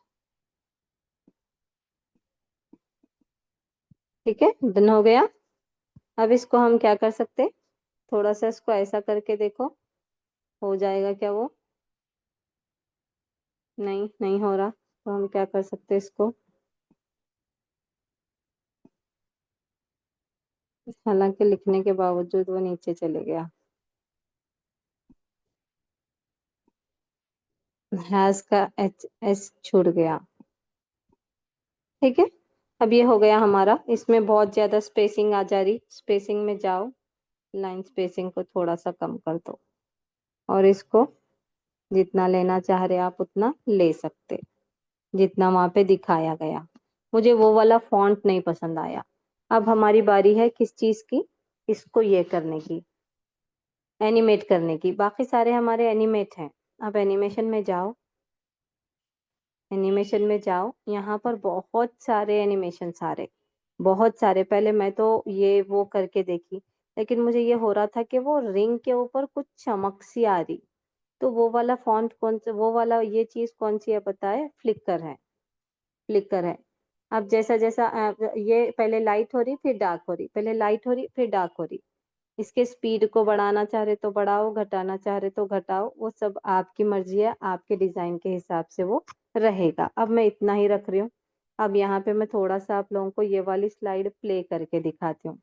ठीक है, डन हो गया। अब इसको हम क्या कर सकते, थोड़ा सा इसको ऐसा करके देखो, हो जाएगा क्या वो? नहीं, नहीं हो रहा। तो हम क्या कर सकते इसको, हालांकि लिखने के बावजूद वो नीचे चले गया। हैज का एच एस छूट गया। ठीक है, अब ये हो गया हमारा। इसमें बहुत ज्यादा स्पेसिंग आ जा रही, स्पेसिंग में जाओ, लाइन स्पेसिंग को थोड़ा सा कम कर दो, और इसको जितना लेना चाह रहे आप उतना ले सकते, जितना वहां पे दिखाया गया। मुझे वो वाला फॉन्ट नहीं पसंद आया। अब हमारी बारी है किस चीज की, इसको ये करने की, एनिमेट करने की। बाकी सारे हमारे एनिमेट हैं। अब एनिमेशन में जाओ, एनिमेशन में जाओ, यहाँ पर बहुत सारे एनिमेशन आ रहे, बहुत सारे। पहले मैं तो ये वो करके देखी, लेकिन मुझे ये हो रहा था कि वो रिंग के ऊपर कुछ चमक सी आ रही। तो वो वाला फॉन्ट कौन सा, वो वाला ये चीज कौन सी है पता है? फ्लिकर है, फ्लिकर है। अब जैसा जैसा ये पहले लाइट हो रही फिर डार्क हो रही, पहले लाइट हो रही फिर डार्क हो रही। इसके स्पीड को बढ़ाना चाह रहे तो बढ़ाओ, घटाना चाह रहे तो घटाओ, वो सब आपकी मर्जी है, आपके डिजाइन के हिसाब से वो रहेगा। अब मैं इतना ही रख रही हूँ। अब यहाँ पे मैं थोड़ा सा आप लोगों को ये वाली स्लाइड प्ले करके दिखाती हूँ।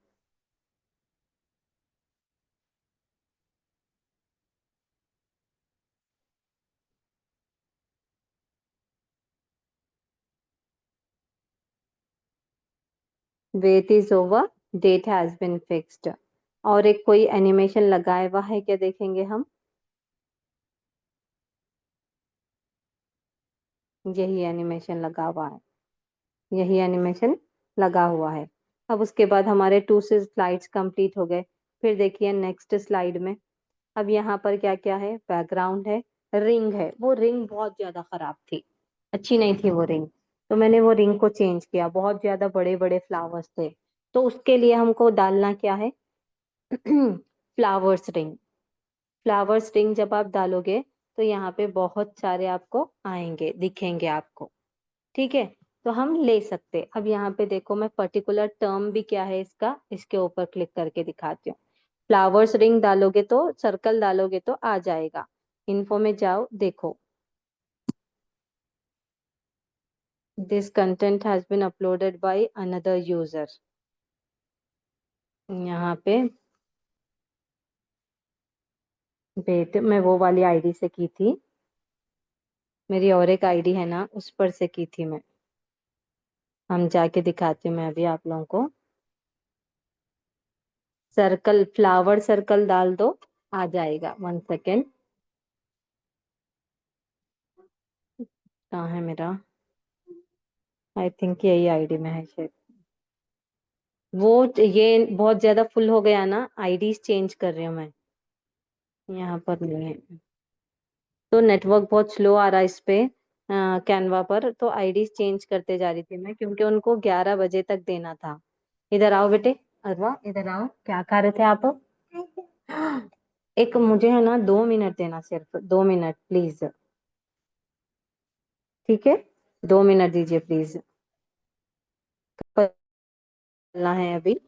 Wait is over, date has been fixed. और एक कोई एनिमेशन लगाया हुआ है क्या, देखेंगे हम। यही एनिमेशन लगा हुआ है, यही एनिमेशन लगा हुआ है। अब उसके बाद हमारे 2 से स्लाइड्स कंप्लीट हो गए। फिर देखिए नेक्स्ट स्लाइड में, अब यहाँ पर क्या क्या है, बैकग्राउंड है, रिंग है। वो रिंग बहुत ज्यादा खराब थी, अच्छी नहीं थी वो रिंग। तो मैंने वो रिंग को चेंज किया, बहुत ज्यादा बड़े बड़े फ्लावर्स थे। तो उसके लिए हमको डालना क्या है, फ्लावर्स रिंग। फ्लावर्स रिंग जब आप डालोगे तो यहाँ पे बहुत सारे आपको आएंगे, दिखेंगे आपको। ठीक है, तो हम ले सकते। अब यहाँ पे देखो, मैं पर्टिकुलर टर्म भी क्या है इसका, इसके ऊपर क्लिक करके दिखाती हूँ। फ्लावर्स रिंग डालोगे तो, सर्कल डालोगे तो आ जाएगा। इन्फो में जाओ, देखो, this content has been uploaded by another user. यहाँ पे वेट, मैं वो वाली आईडी से की थी, मेरी और एक आईडी है ना, उस पर से की थी मैं। हम जाके दिखाती हूँ मैं अभी आप लोगों को। सर्कल, फ्लावर सर्कल डाल दो, आ जाएगा। 1 सेकेंड, कहाँ है मेरा? आई थिंक यही आईडी में है शायद। वो ये बहुत ज्यादा फुल हो गया ना, आईडीज चेंज कर रही हूँ मैं, यहाँ पर नहीं है। तो नेटवर्क बहुत स्लो आ रहा है इस पे, कैनवा पर। तो आईडीज चेंज करते जा रही थी मैं, क्योंकि उनको 11 बजे तक देना था। इधर आओ बेटे, अरवा इधर आओ, क्या कर रहे थे आप? एक मुझे है ना 2 मिनट देना, सिर्फ 2 मिनट प्लीज। ठीक है, 2 मिनट दीजिए प्लीज, करना है अभी।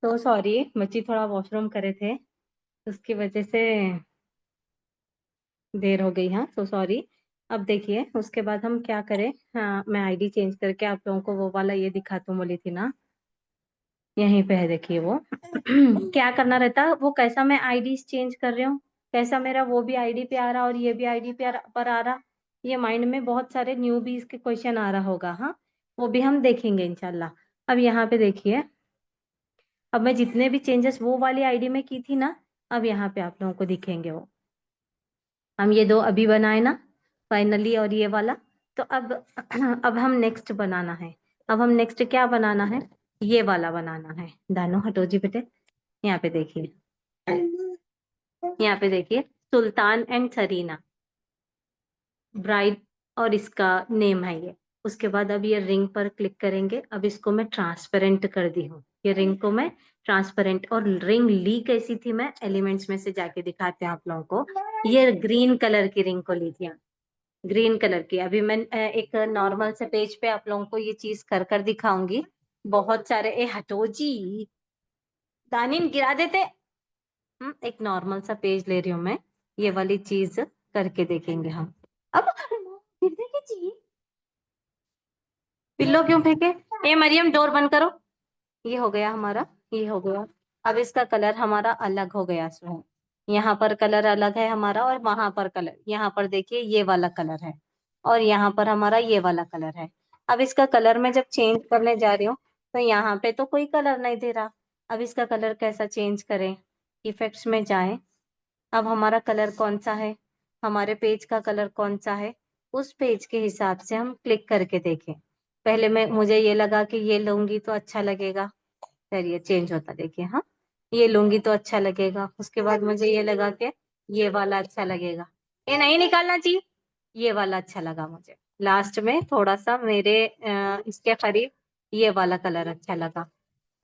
तो सॉरी, बच्ची थोड़ा वॉशरूम करे थे, उसकी वजह से देर हो गई। हाँ, सो सॉरी। अब देखिए उसके बाद हम क्या करें। हाँ, मैं आईडी चेंज करके आप लोगों को वो वाला ये दिखाती हूँ बोली थी ना, यहीं पे है देखिए वो। क्या करना रहता है वो, कैसा मैं आईडी चेंज कर रही हूँ, कैसा मेरा वो भी आईडी पे आ रहा और ये भी आईडी पे पर आ रहा। ये माइंड में बहुत सारे न्यूबीज के क्वेश्चन आ रहा होगा। हाँ, वो भी हम देखेंगे इंशाल्लाह। अब यहाँ पे देखिए, अब मैं जितने भी चेंजेस वो वाली आईडी में की थी ना, अब यहाँ पे आप लोगों को दिखेंगे वो। हम ये दो अभी बनाए ना फाइनली, और ये वाला। तो अब अब हम नेक्स्ट बनाना है। अब हम नेक्स्ट क्या बनाना है, ये वाला बनाना है। दानो हटो जी बेटे। यहाँ पे देखिए, यहाँ पे देखिए, सुल्तान एंड सरीना, ब्राइड, और इसका नेम है ये। उसके बाद अब ये रिंग पर क्लिक करेंगे। अब इसको मैं ट्रांसपेरेंट कर दी हूँ, ये रिंग को मैं ट्रांसपेरेंट। और रिंग ली कैसी थी, मैं एलिमेंट्स में से जाके दिखाते हैं आप लोगों को। ये ग्रीन कलर की रिंग को ली थी, ग्रीन कलर की। अभी मैं एक नॉर्मल से पेज पे आप लोगों को ये चीज कर कर दिखाऊंगी। बहुत सारे, ए हटो जी, दानिन गिरा देते। एक नॉर्मल सा पेज ले रही हूँ मैं, ये वाली चीज करके देखेंगे हम। अब गिर देगी जी, पिल्लो क्यों फेंके। ए मरियम डोर बंद करो। ये हो गया हमारा, ये हो गया। अब इसका कलर हमारा अलग हो गया इसमें। यहाँ पर कलर अलग है हमारा, और वहां पर कलर, यहाँ पर देखिए ये वाला कलर है, और यहाँ पर हमारा ये वाला कलर है। अब इसका कलर मैं जब चेंज करने जा रही हूँ, तो यहाँ पे तो कोई कलर नहीं दे रहा। अब इसका कलर कैसा चेंज करें, इफेक्ट्स में जाएं। अब हमारा कलर कौन सा है, हमारे पेज का कलर कौन सा है, उस पेज के हिसाब से हम क्लिक करके देखें। पहले मैं, मुझे ये लगा कि ये लूंगी तो अच्छा लगेगा, फिर ये चेंज होता देखिए। हाँ, ये लूंगी तो अच्छा लगेगा। उसके बाद मुझे ये लगा कि ये वाला अच्छा लगेगा, ये नहीं निकालना चाहिए, ये वाला अच्छा लगा मुझे। लास्ट में थोड़ा सा मेरे इसके करीब ये वाला कलर अच्छा लगा।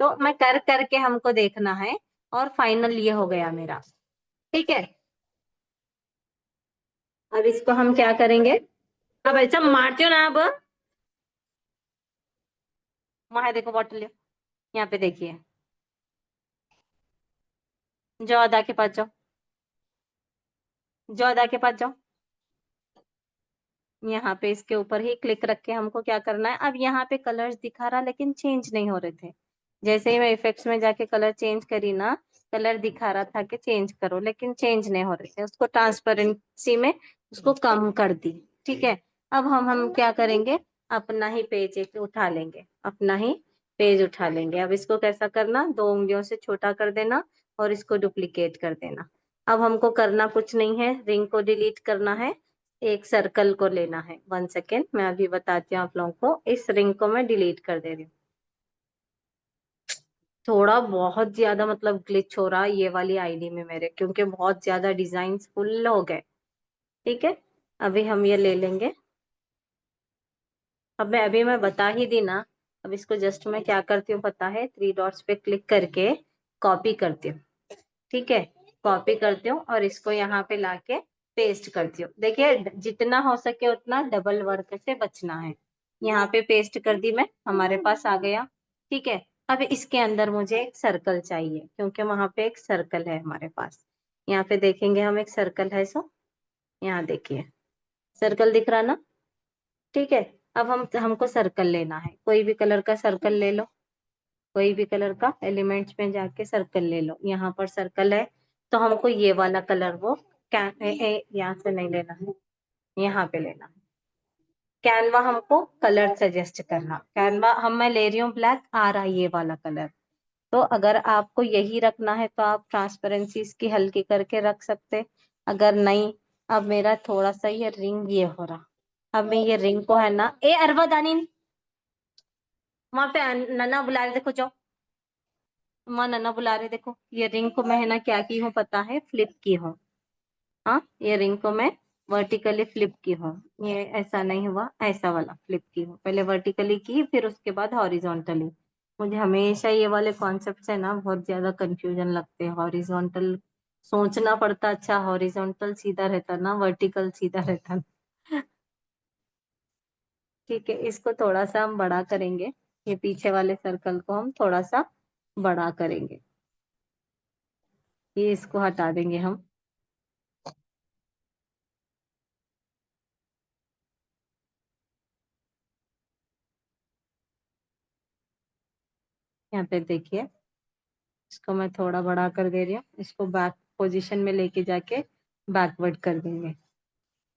तो मैं कर करके हमको देखना है, और फाइनल ये हो गया मेरा। ठीक है, अब इसको हम क्या करेंगे। अब ऐसा मारते हो ना, अब वहां देखो बॉटल ले, यहाँ पे देखिए, जाओ अदा के पास जाओ, जाओ अदा के पास जाओ। यहाँ पे इसके ऊपर ही क्लिक रख के हमको क्या करना है, अब यहाँ पे कलर्स दिखा रहा लेकिन चेंज नहीं हो रहे थे। जैसे ही मैं इफेक्ट्स में जाके कलर चेंज करी ना, कलर दिखा रहा था कि चेंज करो, लेकिन चेंज नहीं हो रहे थे। उसको ट्रांसपेरेंसी में उसको कम कर दी। ठीक है, अब हम क्या करेंगे, अपना ही पेज एक उठा लेंगे, अपना ही पेज उठा लेंगे। अब इसको कैसा करना, दो उंगलियों से छोटा कर देना, और इसको डुप्लीकेट कर देना। अब हमको करना कुछ नहीं है, रिंग को डिलीट करना है, एक सर्कल को लेना है। 1 सेकेंड, मैं अभी बताती हूँ आप लोगों को। इस रिंग को मैं डिलीट कर दे रही हूँ। थोड़ा बहुत ज्यादा मतलब ग्लिच हो रहा है ये वाली आईडी में मेरे, क्योंकि बहुत ज्यादा डिजाइन फुल हो गए। ठीक है, अभी हम ये ले लेंगे। अब मैं अभी मैं बता ही दी ना। अब इसको जस्ट मैं क्या करती हूँ पता है, 3 डॉट्स पे क्लिक करके कॉपी करती हूँ। ठीक है, कॉपी करती हूँ और इसको यहाँ पे लाके पेस्ट करती हूँ। देखिए, जितना हो सके उतना डबल वर्क से बचना है। यहाँ पे पेस्ट कर दी मैं, हमारे पास आ गया। ठीक है, अब इसके अंदर मुझे एक सर्कल चाहिए, क्योंकि वहां पे एक सर्कल है हमारे पास। यहाँ पे देखेंगे हम, एक सर्कल है। सो यहाँ देखिए, सर्कल दिख रहा ना। ठीक है, अब हमको सर्कल लेना है, कोई भी कलर का सर्कल ले लो, कोई भी कलर का एलिमेंट्स में जाके सर्कल ले लो। यहाँ पर सर्कल है, तो हमको ये वाला कलर वो यहाँ से नहीं लेना है, यहाँ पे लेना है। कैनवा हमको कलर सजेस्ट करना, कैनवा हम, मैं ले रही हूँ ब्लैक, आ रहा है ये वाला कलर। तो अगर आपको यही रखना है तो आप ट्रांसपेरेंसी इसकी हल्की करके रख सकते। अगर नहीं, अब मेरा थोड़ा सा ये रिंग ये हो रहा, अब मैं ये रिंग को है ना, ए अरवा दानी, वहां पे नन्ना बुला रहे, देखो जाओ, वहां नन्ना बुला रहे, देखो। ये रिंग को मैं है ना क्या की हूँ पता है, फ्लिप की हूँ। हाँ, ये रिंग को मैं वर्टिकली फ्लिप की हूँ। ये ऐसा नहीं हुआ, ऐसा वाला फ्लिप की हूँ। पहले वर्टिकली की, फिर उसके बाद हॉरिजॉन्टली। मुझे हमेशा ये वाले कॉन्सेप्ट है ना बहुत ज्यादा कंफ्यूजन लगते हैं। हॉरिजॉन्टल सोचना पड़ता, अच्छा हॉरिजॉन्टल सीधा रहता ना, वर्टिकल सीधा रहता ना। ठीक है, इसको थोड़ा सा हम बड़ा करेंगे, ये पीछे वाले सर्कल को हम थोड़ा सा बड़ा करेंगे। ये इसको हटा देंगे हम। यहाँ पे देखिए, इसको मैं थोड़ा बड़ा कर दे रही हूँ, इसको बैक पोजीशन में लेके जाके बैकवर्ड कर देंगे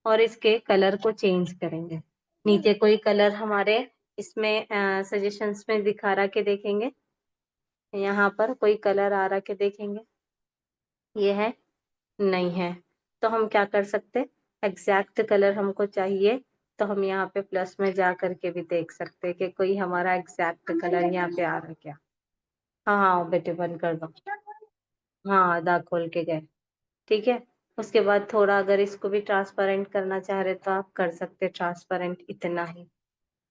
और इसके कलर को चेंज करेंगे। नीचे कोई कलर हमारे इसमें सजेशंस में दिखा रहा के देखेंगे, यहाँ पर कोई कलर आ रहा के देखेंगे, ये है नहीं है। तो हम क्या कर सकते, एग्जैक्ट कलर हमको चाहिए तो हम यहाँ पे प्लस में जा करके भी देख सकते हैं कि कोई हमारा एग्जैक्ट कलर यहाँ पे आ रहा है क्या। हाँ हाँ बेटे बंद कर दो। हाँ दाग खोल के गए। ठीक है। उसके बाद थोड़ा अगर इसको भी ट्रांसपेरेंट करना चाह रहे तो आप कर सकते, ट्रांसपेरेंट इतना ही।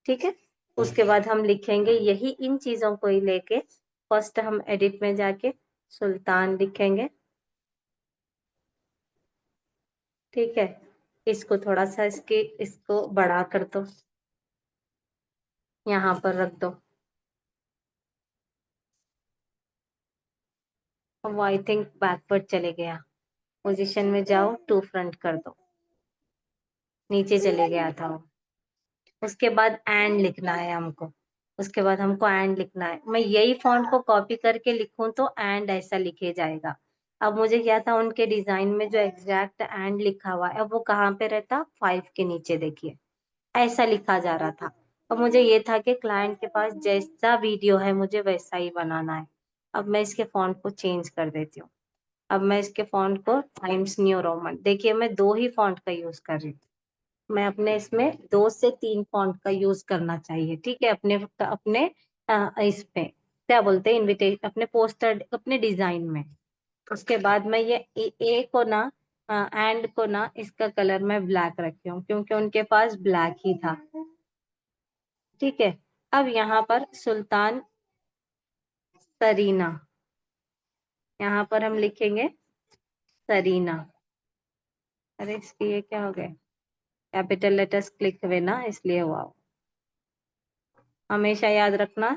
ठीक है। उसके बाद हम लिखेंगे यही इन चीजों को ही लेके, फर्स्ट हम एडिट में जाके सुल्तान लिखेंगे। ठीक है। इसको थोड़ा सा इसको बड़ा कर दो, यहाँ पर रख दो। अब वो आई थिंक बैकवर्ड चले गया, पोजीशन में जाओ, टू फ्रंट कर दो, नीचे चले गया था वो। उसके बाद एंड लिखना है हमको, उसके बाद हमको एंड लिखना है। मैं यही फॉन्ट को कॉपी करके लिखूं तो एंड ऐसा लिखे जाएगा। अब मुझे क्या था, उनके डिजाइन में जो एग्जैक्ट एंड लिखा हुआ है अब वो कहाँ पे रहता, 5 के नीचे देखिए, ऐसा लिखा जा रहा था। अब मुझे ये था कि क्लाइंट के पास जैसा वीडियो है मुझे वैसा ही बनाना है। अब मैं इसके फॉन्ट को चेंज कर देती हूँ। अब मैं इसके फॉन्ट को टाइम्स न्यू रोमन, देखिए मैं 2 ही फॉन्ट का यूज कर रही हूँ। मैं अपने इसमें 2 से 3 फॉन्ट का यूज करना चाहिए। ठीक है। अपने अपने इस पे क्या बोलते हैं, इनविटेशन, अपने पोस्टर, अपने डिजाइन में। उसके बाद मैं ये ए को ना, एंड को ना, इसका कलर मैं ब्लैक रखी हूँ क्योंकि उनके पास ब्लैक ही था। ठीक है। अब यहाँ पर सुल्तान सरीना, यहाँ पर हम लिखेंगे सरीना। अरे इसकी ये क्या हो गया, कैपिटल लेटर्स क्लिक हुए ना इसलिए हुआ। हमेशा याद रखना,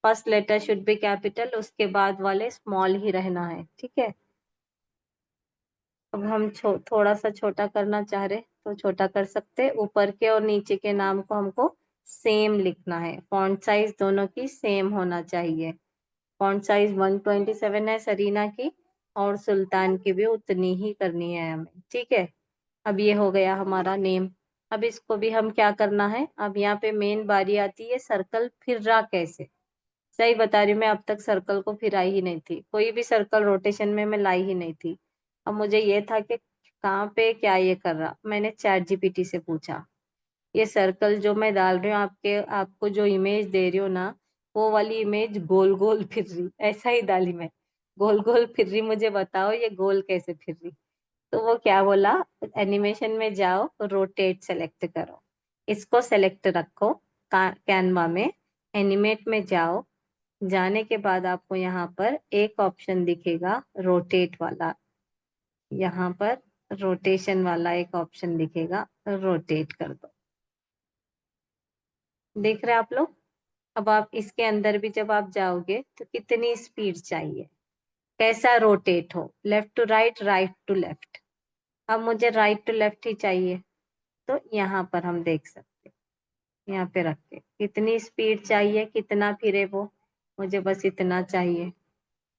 first letter should be capital, उसके बाद वाले स्मॉल ही रहना है। ठीक है। अब हम थोड़ा सा छोटा करना चाह रहे तो छोटा कर सकते, ऊपर के और नीचे के नाम को हमको सेम लिखना है, फॉन्ट साइज दोनों की सेम होना चाहिए। फॉन्ट साइज 127 है सरीना की, और सुल्तान की भी उतनी ही करनी है हमें। ठीक है। अब ये हो गया हमारा नेम। अब इसको भी हम क्या करना है, अब यहाँ पे मेन बारी आती है सर्कल फिर रहा कैसे। सही बता रही हूँ, मैं अब तक सर्कल को फिराई ही नहीं थी, कोई भी सर्कल रोटेशन में मैं लाई ही नहीं थी। अब मुझे ये था कि कहाँ पे क्या ये कर रहा, मैंने चैट जीपीटी से पूछा, ये सर्कल जो मैं डाल रही हूँ आपके, आपको जो इमेज दे रही हूँ ना, वो वाली इमेज गोल गोल फिर रही, ऐसा ही डाली मैं, गोल गोल फिर रही, मुझे बताओ ये गोल कैसे फिर रही। तो वो क्या बोला, एनिमेशन में जाओ, रोटेट सेलेक्ट करो, इसको सेलेक्ट रखो कैनवा में, एनिमेट में जाओ, जाने के बाद आपको यहाँ पर एक ऑप्शन दिखेगा रोटेट वाला, यहाँ पर रोटेशन वाला एक ऑप्शन दिखेगा, रोटेट कर दो। देख रहे हैं आप लोग। अब आप इसके अंदर भी जब आप जाओगे तो कितनी स्पीड चाहिए, कैसा रोटेट हो, left to right, right to left. अब मुझे राइट टू लेफ्ट ही चाहिए, तो यहाँ पर हम देख सकते हैं, यहाँ पे रख के कितनी स्पीड चाहिए, कितना फिरे वो, मुझे बस इतना चाहिए।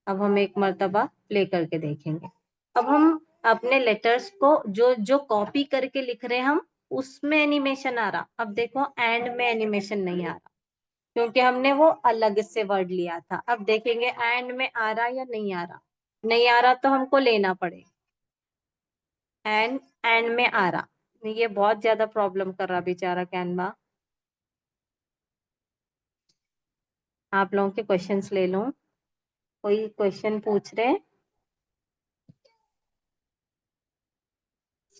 अब हम एक मर्तबा प्ले करके देखेंगे। अब हम अपने लेटर्स को जो जो कॉपी करके लिख रहे हैं हम, उसमें एनिमेशन आ रहा। अब देखो एंड में एनिमेशन नहीं आ रहा क्योंकि हमने वो अलग से वर्ड लिया था। अब देखेंगे एंड में आ रहा या नहीं आ रहा, नहीं आ रहा तो हमको लेना पड़ेगा। एंड में आ रहा, ये बहुत ज्यादा प्रॉब्लम कर रहा बेचारा कैनवा। आप लोगों के क्वेश्चंस ले लूं, कोई क्वेश्चन पूछ रहे हैं।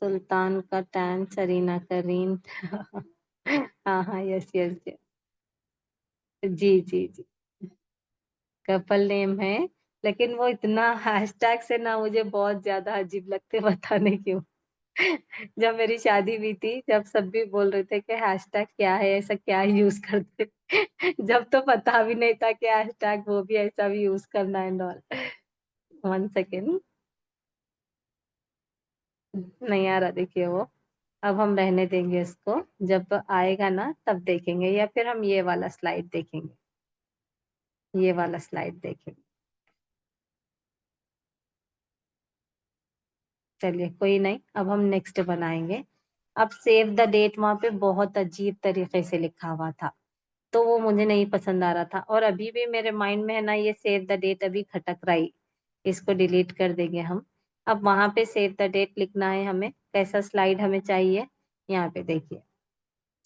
सुल्तान का टैन, सरीना का रीन। हाँ हाँ, यस यस यस। जी जी जी। कपल नेम है, लेकिन वो इतना हैशटैग से ना मुझे बहुत ज्यादा अजीब लगते, पता नहीं क्यों। जब मेरी शादी हुई थी, जब सब भी बोल रहे थे कि हैशटैग क्या है, ऐसा क्या यूज़ करते। जब तो पता भी नहीं था कि हैशटैग वो भी ऐसा भी यूज़ करना एंड ऑल। 1 सेकंड। नहीं आ रहा देखिए वो। अब हम रहने देंगे इसको, जब आएगा ना तब देखेंगे, या फिर हम ये वाला स्लाइड देखेंगे, ये वाला स्लाइड देखेंगे। चलिए कोई नहीं, अब हम नेक्स्ट बनाएंगे। अब सेव द डेट वहां पे बहुत अजीब तरीके से लिखा हुआ था, तो वो मुझे नहीं पसंद आ रहा था, और अभी भी मेरे माइंड में है ना ये सेव द डेट अभी खटक रही। इसको डिलीट कर देंगे हम। अब वहां पे सेव द डेट लिखना है हमें, कैसा स्लाइड हमें चाहिए, यहाँ पे देखिए,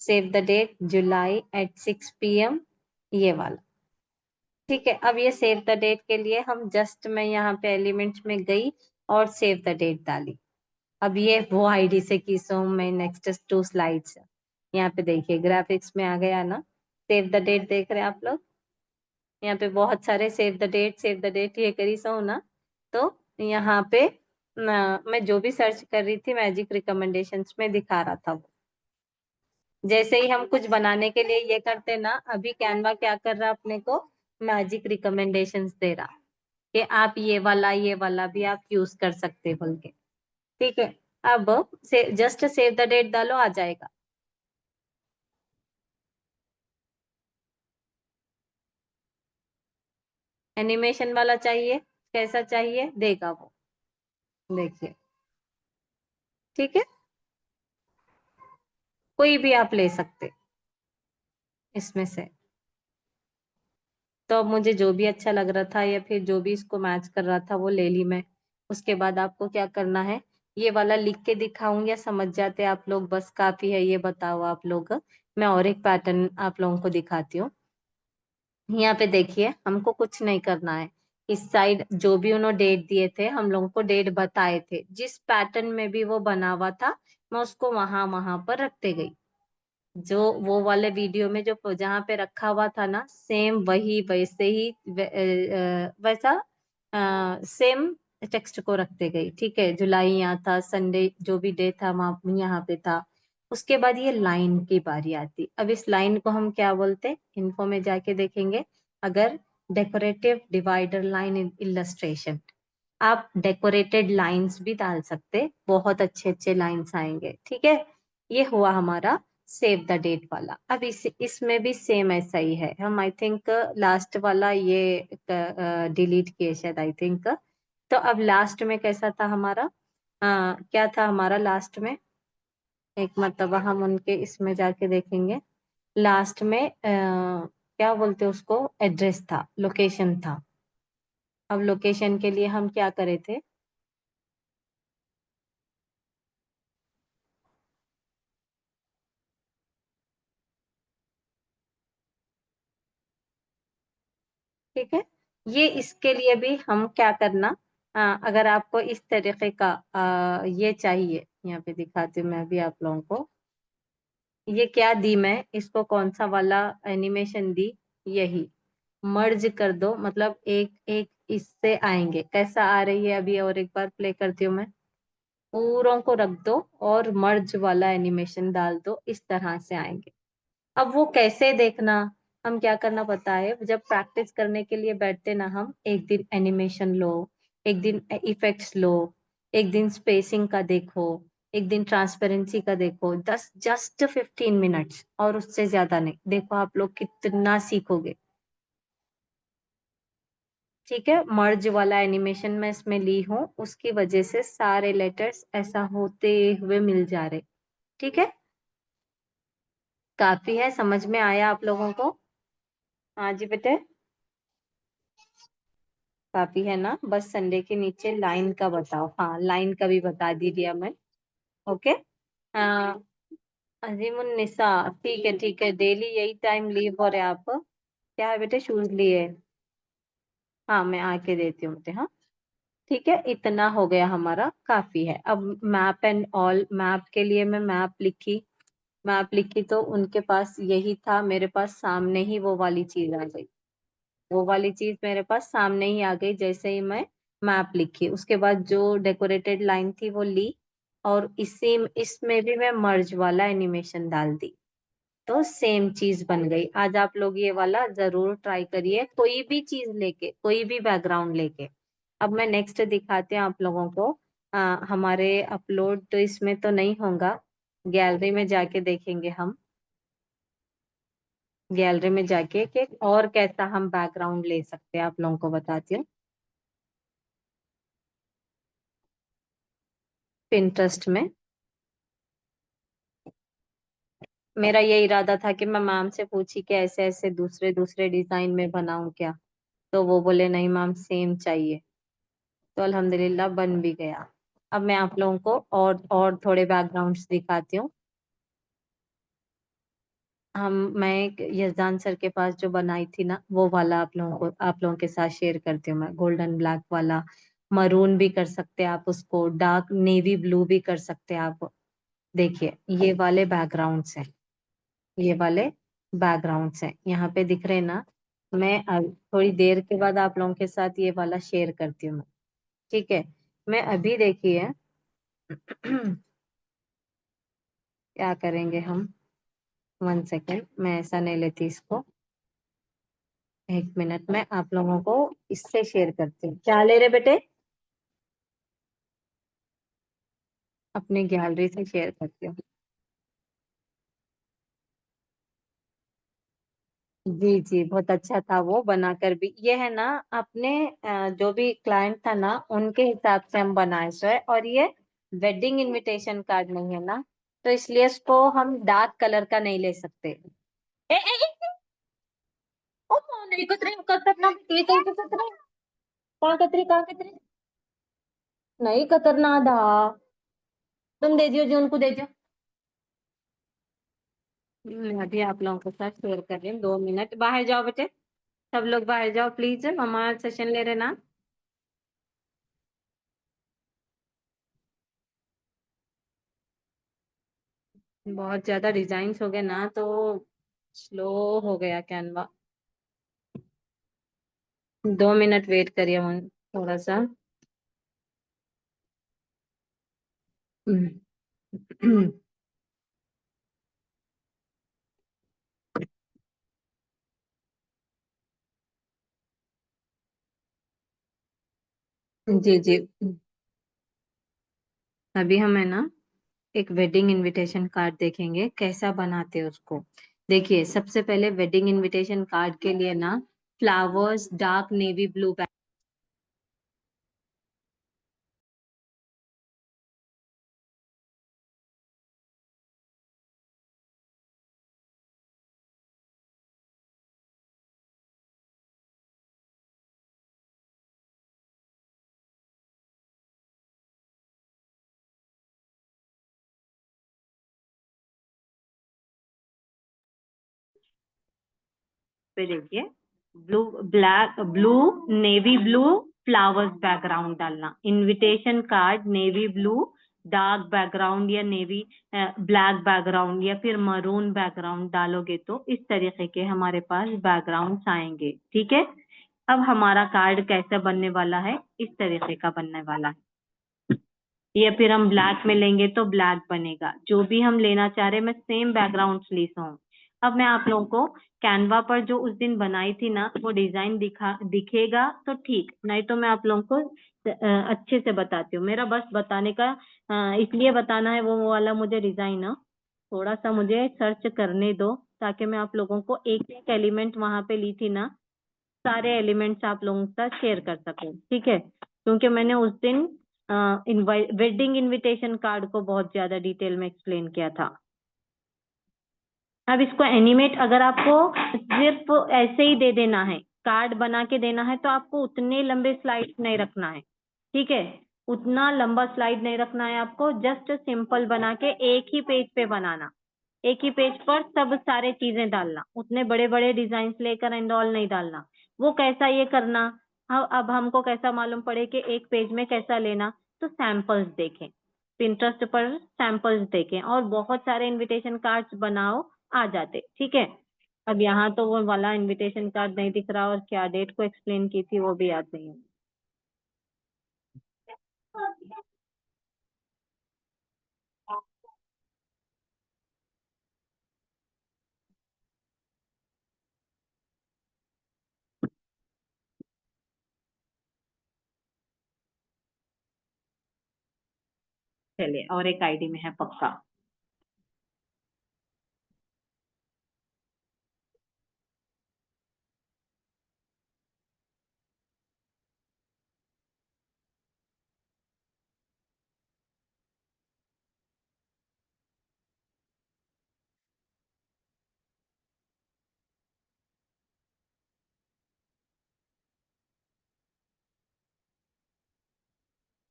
save the date July at 6 PM, ये वाला। ठीक है, अब ये सेव द डेट के लिए हम जस्ट मैं यहाँ पे एलिमेंट्स में गई और सेव द डेट डाली। अब ये वो आईडी से की सो मैं नेक्स्ट 2 स्लाइड्स, यहाँ पे देखिए ग्राफिक्स में आ गया ना, सेव द डेट देख रहे हैं आप लोग, यहाँ पे बहुत सारे सेव द डेट ये करी सो ना। तो यहाँ पे मैं जो भी सर्च कर रही थी मैजिक रिकमेंडेशंस में दिखा रहा था वो। जैसे ही हम कुछ बनाने के लिए ये करते ना, अभी कैनवा क्या कर रहा अपने को, मैजिक रिकमेंडेशंस दे रहा कि आप ये वाला भी आप यूज कर सकते बोल के। ठीक है, अब से जस्ट सेव द डेट डालो, आ जाएगा। एनिमेशन वाला चाहिए, कैसा चाहिए देगा वो, देखिए। ठीक है, कोई भी आप ले सकते इसमें से। तो अब मुझे जो भी अच्छा लग रहा था या फिर जो भी इसको मैच कर रहा था वो ले ली मैं। उसके बाद आपको क्या करना है, ये वाला लिख के दिखाऊंगी या समझ जाते आप लोग, बस काफी है ये बताओ आप लोग। मैं और एक पैटर्न आप लोगों को दिखाती हूँ। यहाँ पे देखिए, हमको कुछ नहीं करना है। इस साइड जो भी उन्होंने डेट दिए थे, हम लोगों को डेट बताए थे, जिस पैटर्न में भी वो बना हुआ था मैं उसको वहां वहां पर रखते गई। जो वो वाले वीडियो में जो जहाँ पे रखा हुआ था ना, सेम वही वैसे ही वैसा सेम टेक्स्ट को रखते गई। ठीक है, जुलाई यहाँ था, संडे जो भी डे था वहाँ यहाँ पे था। उसके बाद ये लाइन की बारी आती, अब इस लाइन को हम क्या बोलते, इन्फो में जाके देखेंगे। अगर डेकोरेटिव डिवाइडर लाइन इलस्ट्रेशन, आप डेकोरेटेड लाइंस भी डाल सकते, बहुत अच्छे अच्छे लाइंस आएंगे। ठीक है, ये हुआ हमारा सेव द डेट वाला। अब इसमें भी सेम ऐसा ही है, हम आई थिंक लास्ट वाला ये डिलीट किए शायद, आई थिंक। तो अब लास्ट में कैसा था हमारा, क्या था हमारा लास्ट में, एक मतलब हम उनके इसमें जाके देखेंगे। लास्ट में क्या बोलते उसको, एड्रेस था, लोकेशन था। अब लोकेशन के लिए हम क्या करे थे, ठीक है, ये इसके लिए भी हम क्या करना, अगर आपको इस तरीके का ये चाहिए, यहाँ पे दिखाती हूँ मैं भी आप लोगों को। ये क्या दी मैं इसको, कौन सा वाला एनिमेशन दी, यही मर्ज कर दो, मतलब एक एक इससे आएंगे, कैसा आ रही है अभी, और एक बार प्ले करती हूँ मैं। पूरों को रख दो और मर्ज वाला एनिमेशन डाल दो, इस तरह से आएंगे। अब वो कैसे देखना, हम क्या करना पता है, जब प्रैक्टिस करने के लिए बैठते ना हम, एक दिन एनिमेशन लो, एक दिन इफेक्ट्स लो, एक दिन स्पेसिंग का देखो, एक दिन ट्रांसपेरेंसी का देखो, जस्ट 15 मिनट्स, और उससे ज्यादा नहीं, देखो आप लोग कितना सीखोगे। ठीक है, मर्ज वाला एनिमेशन मैं इसमें ली हूँ, उसकी वजह से सारे लेटर्स ऐसा होते हुए मिल जा रहे। ठीक है, काफी है, समझ में आया आप लोगों को। हाँ जी बेटे, काफी है ना, बस संडे के नीचे लाइन का बताओ, हाँ लाइन का भी बता दी दिया मैं। ओके, हाँ। अजीमुन्निसा, ठीक है, डेली यही टाइम लीव हो रहे आप, क्या है बेटे, शूज लिए, हाँ मैं आके देती हूँ बेटे, हाँ। ठीक है, इतना हो गया हमारा, काफी है। अब मैप एंड ऑल, मैप के लिए मैं मैप लिखी तो उनके पास यही था, मेरे पास सामने ही वो वाली चीज आ गई, वो वाली चीज मेरे पास सामने ही आ गई, जैसे ही मैं मैप लिखी, उसके बाद जो डेकोरेटेड लाइन थी वो ली, और इसी इसमें भी मैं मर्ज वाला एनिमेशन डाल दी, तो सेम चीज बन गई। आज आप लोग ये वाला जरूर ट्राई करिए, कोई भी चीज लेके, कोई भी बैकग्राउंड लेके। अब मैं नेक्स्ट दिखाते हैं आप लोगों को। हमारे अपलोड तो इसमें तो नहीं होगा, गैलरी में जाके देखेंगे हम। गैलरी में जाके कि और कैसा हम बैकग्राउंड ले सकते हैं, आप लोगों को बताती हूँ। पिंटरेस्ट में मेरा ये इरादा था कि मैं मैम से पूछी कि ऐसे ऐसे दूसरे दूसरे डिजाइन में बनाऊं क्या, तो वो बोले नहीं मैम सेम चाहिए, तो अल्हम्दुलिल्लाह बन भी गया। अब मैं आप लोगों को और थोड़े बैकग्राउंड्स दिखाती हूँ। मैं एक यजदान सर के पास जो बनाई थी ना, वो वाला आप लोगों के साथ शेयर करती हूँ। मैं गोल्डन ब्लैक वाला, मरून भी कर सकते हैं आप उसको, डार्क नेवी ब्लू भी कर सकते हैं आप। देखिए ये वाले बैकग्राउंड्स हैं, ये वाले बैकग्राउंड्स हैं, यहाँ पे दिख रहे हैं ना। मैं अब थोड़ी देर के बाद आप लोगों के साथ ये वाला शेयर करती हूँ मैं, ठीक है। मैं अभी देखिए क्या करेंगे हम। 1 सेकेंड, मैं ऐसा नहीं लेती इसको। 1 मिनट में आप लोगों को इससे शेयर करती हूँ। क्या ले रहे बेटे? अपनी गैलरी से शेयर करती हूँ। जी जी, बहुत अच्छा था वो बनाकर भी। ये है ना अपने जो भी क्लाइंट था ना, उनके हिसाब से हम बनाए सो है। और ये वेडिंग इनविटेशन कार्ड नहीं है ना, तो इसलिए इसको हम डार्क कलर का नहीं ले सकते। ओ नहीं कतरे कतरना, ये तो कतरे कहाँ कतरी, कहाँ कतरी, नहीं कतरना धा। तुम दे दियो जी, उनको दे दियो। मैं अभी आप लोगों के साथ शेयर कर रही हूँ। 2 मिनट, बाहर जाओ बेटे, सब लोग बाहर जाओ प्लीज, मम्मा सेशन ले रहे ना। बहुत ज्यादा डिजाइन हो गए ना, तो स्लो हो गया कैनवा। 2 मिनट वेट करिए थोड़ा सा। जी जी, अभी हम है ना एक वेडिंग इनविटेशन कार्ड देखेंगे कैसा बनाते हैं उसको। देखिए सबसे पहले वेडिंग इनविटेशन कार्ड के लिए ना, फ्लावर्स डार्क नेवी ब्लू पे देखिए, blue black blue navy blue flowers background डालना। Invitation card navy blue dark background या नेवी ब्लैक बैकग्राउंड या फिर मरून बैकग्राउंड डालोगे तो इस तरीके के हमारे पास बैकग्राउंड्स आएंगे, ठीक है। अब हमारा कार्ड कैसा बनने वाला है, इस तरीके का बनने वाला है। या फिर हम ब्लैक में लेंगे तो ब्लैक बनेगा, जो भी हम लेना चाह रहे हैं। मैं सेम बैकग्राउंड ली हूँ। अब मैं आप लोगों को कैनवा पर जो उस दिन बनाई थी ना, वो डिजाइन दिखेगा तो ठीक, नहीं तो मैं आप लोगों को अच्छे से बताती हूँ। मेरा बस बताने का इसलिए बताना है वो वाला मुझे डिजाइन ना, थोड़ा सा मुझे सर्च करने दो, ताकि मैं आप लोगों को एक एक एलिमेंट वहां पे ली थी ना, सारे एलिमेंट्स आप लोगों के साथ शेयर कर सकूं, ठीक है। क्योंकि मैंने उस दिन वेडिंग इनविटेशन कार्ड को बहुत ज्यादा डिटेल में एक्सप्लेन किया था। अब इसको एनिमेट अगर आपको सिर्फ ऐसे ही दे देना है, कार्ड बना के देना है, तो आपको उतने लंबे स्लाइड नहीं रखना है, ठीक है। उतना लंबा स्लाइड नहीं रखना है आपको, जस्ट सिंपल बना के एक ही पेज पे बनाना, एक ही पेज पर सब सारे चीजें डालना, उतने बड़े बड़े डिजाइन लेकर एंड ऑल नहीं डालना। वो कैसा ये करना, अब हमको कैसा मालूम पड़े कि एक पेज में कैसा लेना, तो सैंपल्स देखें, पिंटरेस्ट पर सैंपल्स देखें और बहुत सारे इनविटेशन कार्ड्स बनाओ, आ जाते, ठीक है। अब यहाँ तो वो वाला इनविटेशन कार्ड नहीं दिख रहा, और क्या डेट को एक्सप्लेन की थी वो भी याद नहीं है। चलिए, और एक आईडी में है पक्का।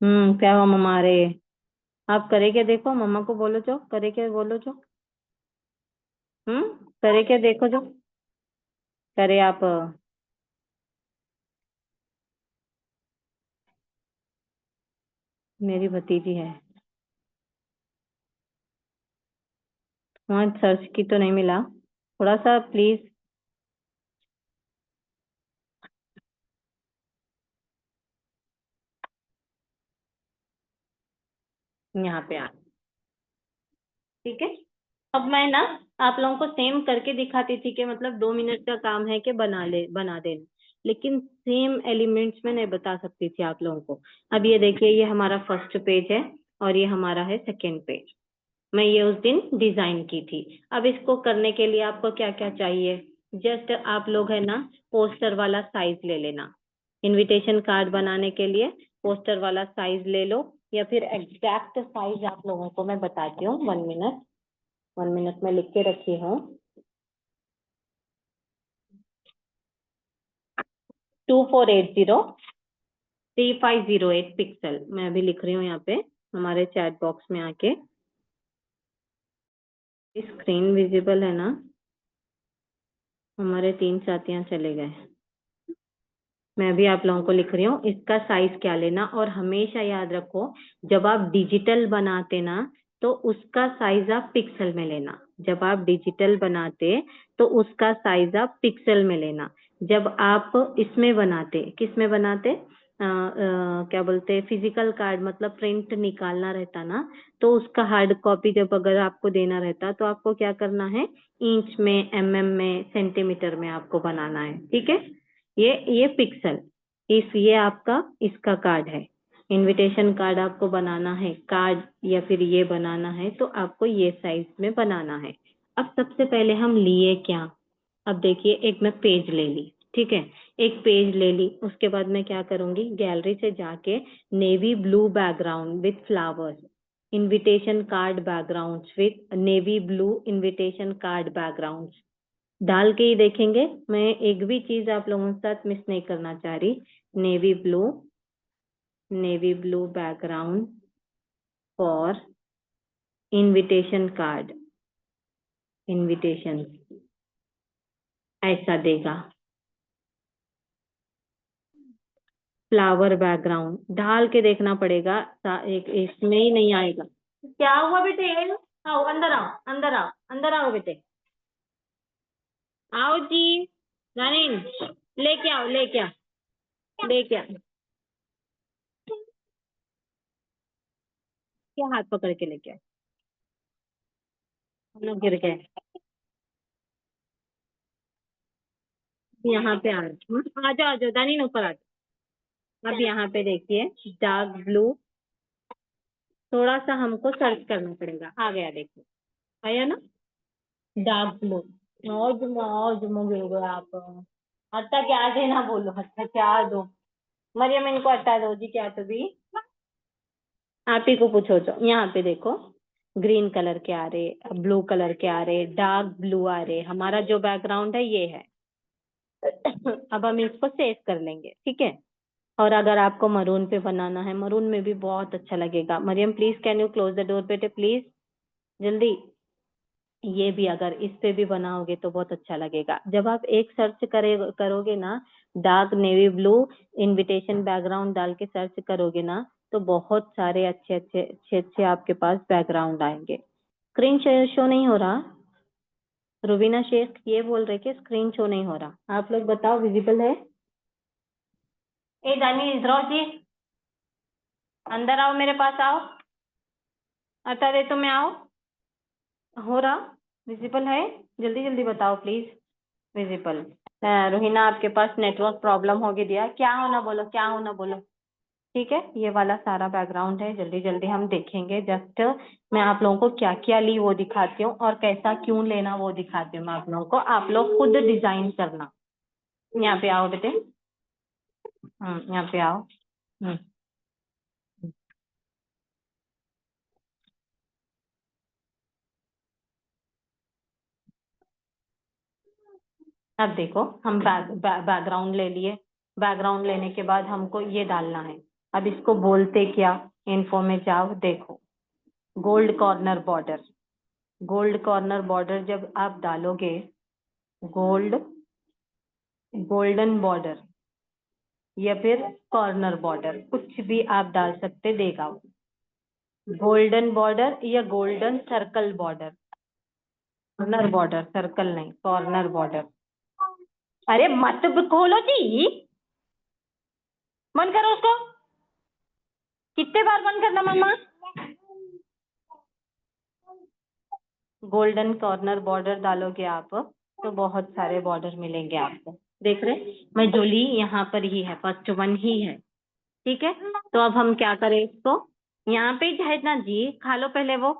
क्या हुआ मम्मा? अरे आप करे क्या? देखो मम्मा को बोलो, जो करे क्या बोलो, जो करे क्या देखो, जो करे आप। मेरी भतीजी है। वहाँ सर्च की तो नहीं मिला, थोड़ा सा प्लीज। यहाँ पे आ, ठीक है। अब मैं ना आप लोगों को सेम करके दिखाती थी कि मतलब 2 मिनट का काम है कि बना दे, लेकिन सेम एलिमेंट्स में नहीं बता सकती थी आप लोगों को। अब ये देखिए, ये हमारा फर्स्ट पेज है और ये हमारा है सेकेंड पेज। मैं ये उस दिन डिजाइन की थी। अब इसको करने के लिए आपको क्या क्या चाहिए? जस्ट आप लोग है ना पोस्टर वाला साइज ले लेना। इनविटेशन कार्ड बनाने के लिए पोस्टर वाला साइज ले लो, या फिर एग्जैक्ट साइज आप लोगों को मैं बताती हूँ। 1 मिनट, 1 मिनट में लिख के रखी हूँ। 2480 3508 पिक्सल मैं अभी लिख रही हूँ यहाँ पे हमारे चैट बॉक्स में आके। स्क्रीन विजिबल है ना? हमारे 3 साथियाँ चले गए। मैं भी आप लोगों को लिख रही हूँ इसका साइज क्या लेना। और हमेशा याद रखो, जब आप डिजिटल बनाते ना तो उसका साइज आप पिक्सल में लेना। जब आप डिजिटल बनाते तो उसका साइज आप पिक्सल में लेना। जब आप इसमें बनाते, किस में बनाते, क्या बोलते हैं, फिजिकल कार्ड मतलब प्रिंट निकालना रहता ना, तो उसका हार्ड कॉपी जब अगर आपको देना रहता तो आपको क्या करना है, इंच में, में, सेंटीमीटर में आपको बनाना है, ठीक है। ये पिक्सल, इस ये आपका इसका कार्ड है। इनविटेशन कार्ड आपको बनाना है, कार्ड या फिर ये बनाना है तो आपको ये साइज में बनाना है। अब सबसे पहले हम लिए क्या? अब देखिए, एक मैं पेज ले ली, ठीक है। एक पेज ले ली, उसके बाद मैं क्या करूंगी, गैलरी से जाके navy blue background with flowers, invitation card backgrounds with navy blue invitation card backgrounds डाल के ही देखेंगे। मैं एक भी चीज आप लोगों के साथ मिस नहीं करना चाह रही। Navy blue, navy blue background for invitation card, invitation ऐसा देगा। फ्लावर बैकग्राउंड ढाल के देखना पड़ेगा, एक इसमें ही नहीं आएगा। क्या हुआ बेटे? आओ अंदर, आओ अंदर, आओ अंदर, आओ बेटे, आओ जी। रानीन, लेके आओ, लेके आओ, लेके आओ। क्या हाथ पकड़ के लेके आओ, हम लोग गिर गए। यहाँ पे आ जाओ, आ जाओ, आ जाओ दानीन, ऊपर आ जाओ। अब यहाँ पे देखिए, डार्क ब्लू, थोड़ा सा हमको सर्च करना पड़ेगा। आ गया, देखिए आया ना, डार्क ब्लू। मौज मौज में गिर गए आप। हट्टा क्या दे ना बोलो, हट्टा क्या दो। मरियम इनको हटा दो जी, क्या तो भी आप ही को पूछो। तो यहाँ पे देखो, ग्रीन कलर के आ रहे, ब्लू कलर के आ रहे, डार्क ब्लू आ रहे। हमारा जो बैकग्राउंड है ये है। अब हम इसको सेव कर लेंगे, ठीक है। और अगर आपको मरून पे बनाना है, मरून में भी बहुत अच्छा लगेगा। Mariam please can you close the door बेटे, प्लीज जल्दी। ये भी अगर इस पे भी बनाओगे तो बहुत अच्छा लगेगा। जब आप एक सर्च करोगे ना, dark navy blue invitation background डाल के सर्च करोगे ना, तो बहुत सारे अच्छे अच्छे अच्छे अच्छे आपके पास बैकग्राउंड आएंगे। स्क्रीन शो नहीं हो रहा? रुबीना शेख ये बोल रहे कि स्क्रीन शो नहीं हो रहा। आप लोग बताओ, विजिबल है? ए दानी इधर आओ जी, अंदर आओ, मेरे पास आओ। आता दे तो मैं आओ। हो रहा? विजिबल है? जल्दी जल्दी बताओ प्लीज। विजिबल। रोहिना आपके पास नेटवर्क प्रॉब्लम होगी दिया। क्या होना बोलो, क्या होना बोलो। ठीक है, ये वाला सारा बैकग्राउंड है। जल्दी जल्दी हम देखेंगे। जस्ट मैं आप लोगों को क्या क्या ली वो दिखाती हूँ और कैसा क्यों लेना वो दिखाती हूँ मैं आप लोगों को। आप लोग खुद डिजाइन करना। यहाँ पे आओ बेटे, यहाँ पे आओ। अब देखो, हम बैकग्राउंड ले लिए। बैकग्राउंड लेने के बाद हमको ये डालना है। अब इसको बोलते क्या, इन्फो में जाओ, देखो gold corner border. Gold corner border जब आप डालोगे, गोल्ड गोल्डन बॉर्डर या फिर कॉर्नर बॉर्डर, कुछ भी आप डाल सकते, देगा गोल्डन बॉर्डर या golden circle border. Corner border, circle नहीं, कॉर्नर बॉर्डर। अरे मत खोलो जी, बंद करो उसको। कितने बार बंद करना मम्मा। गोल्डन कॉर्नर बॉर्डर डालोगे आप तो बहुत सारे बॉर्डर मिलेंगे आपको। देख रहे, मैं जो ली यहाँ पर ही है, फर्स्ट वन ही है। ठीक है, तो अब हम क्या करें इसको, यहाँ पे है ना जी, खा लो पहले वो।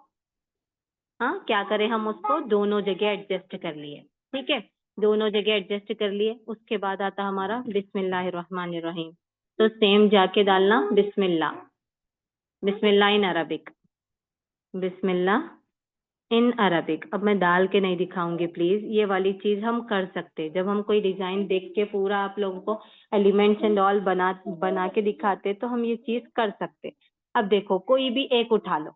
हाँ, क्या करें, हम उसको दोनों जगह एडजस्ट कर लिए। ठीक है, दोनों जगह एडजस्ट कर लिए। उसके बाद आता हमारा बिस्मिल्लाहिर्रहमानिर्रहीम। तो सेम जाके डालना बिस्मिल्लाह। बिस्मिल्लाह in Arabic, Bismillah in Arabic. अब मैं डाल के नहीं दिखाऊंगी प्लीज, ये वाली चीज हम कर सकते जब हम कोई डिजाइन देख के पूरा आप लोगों को एलिमेंट्स एंड ऑल बना बना के दिखाते, तो हम ये चीज कर सकते। अब देखो, कोई भी एक उठा लो,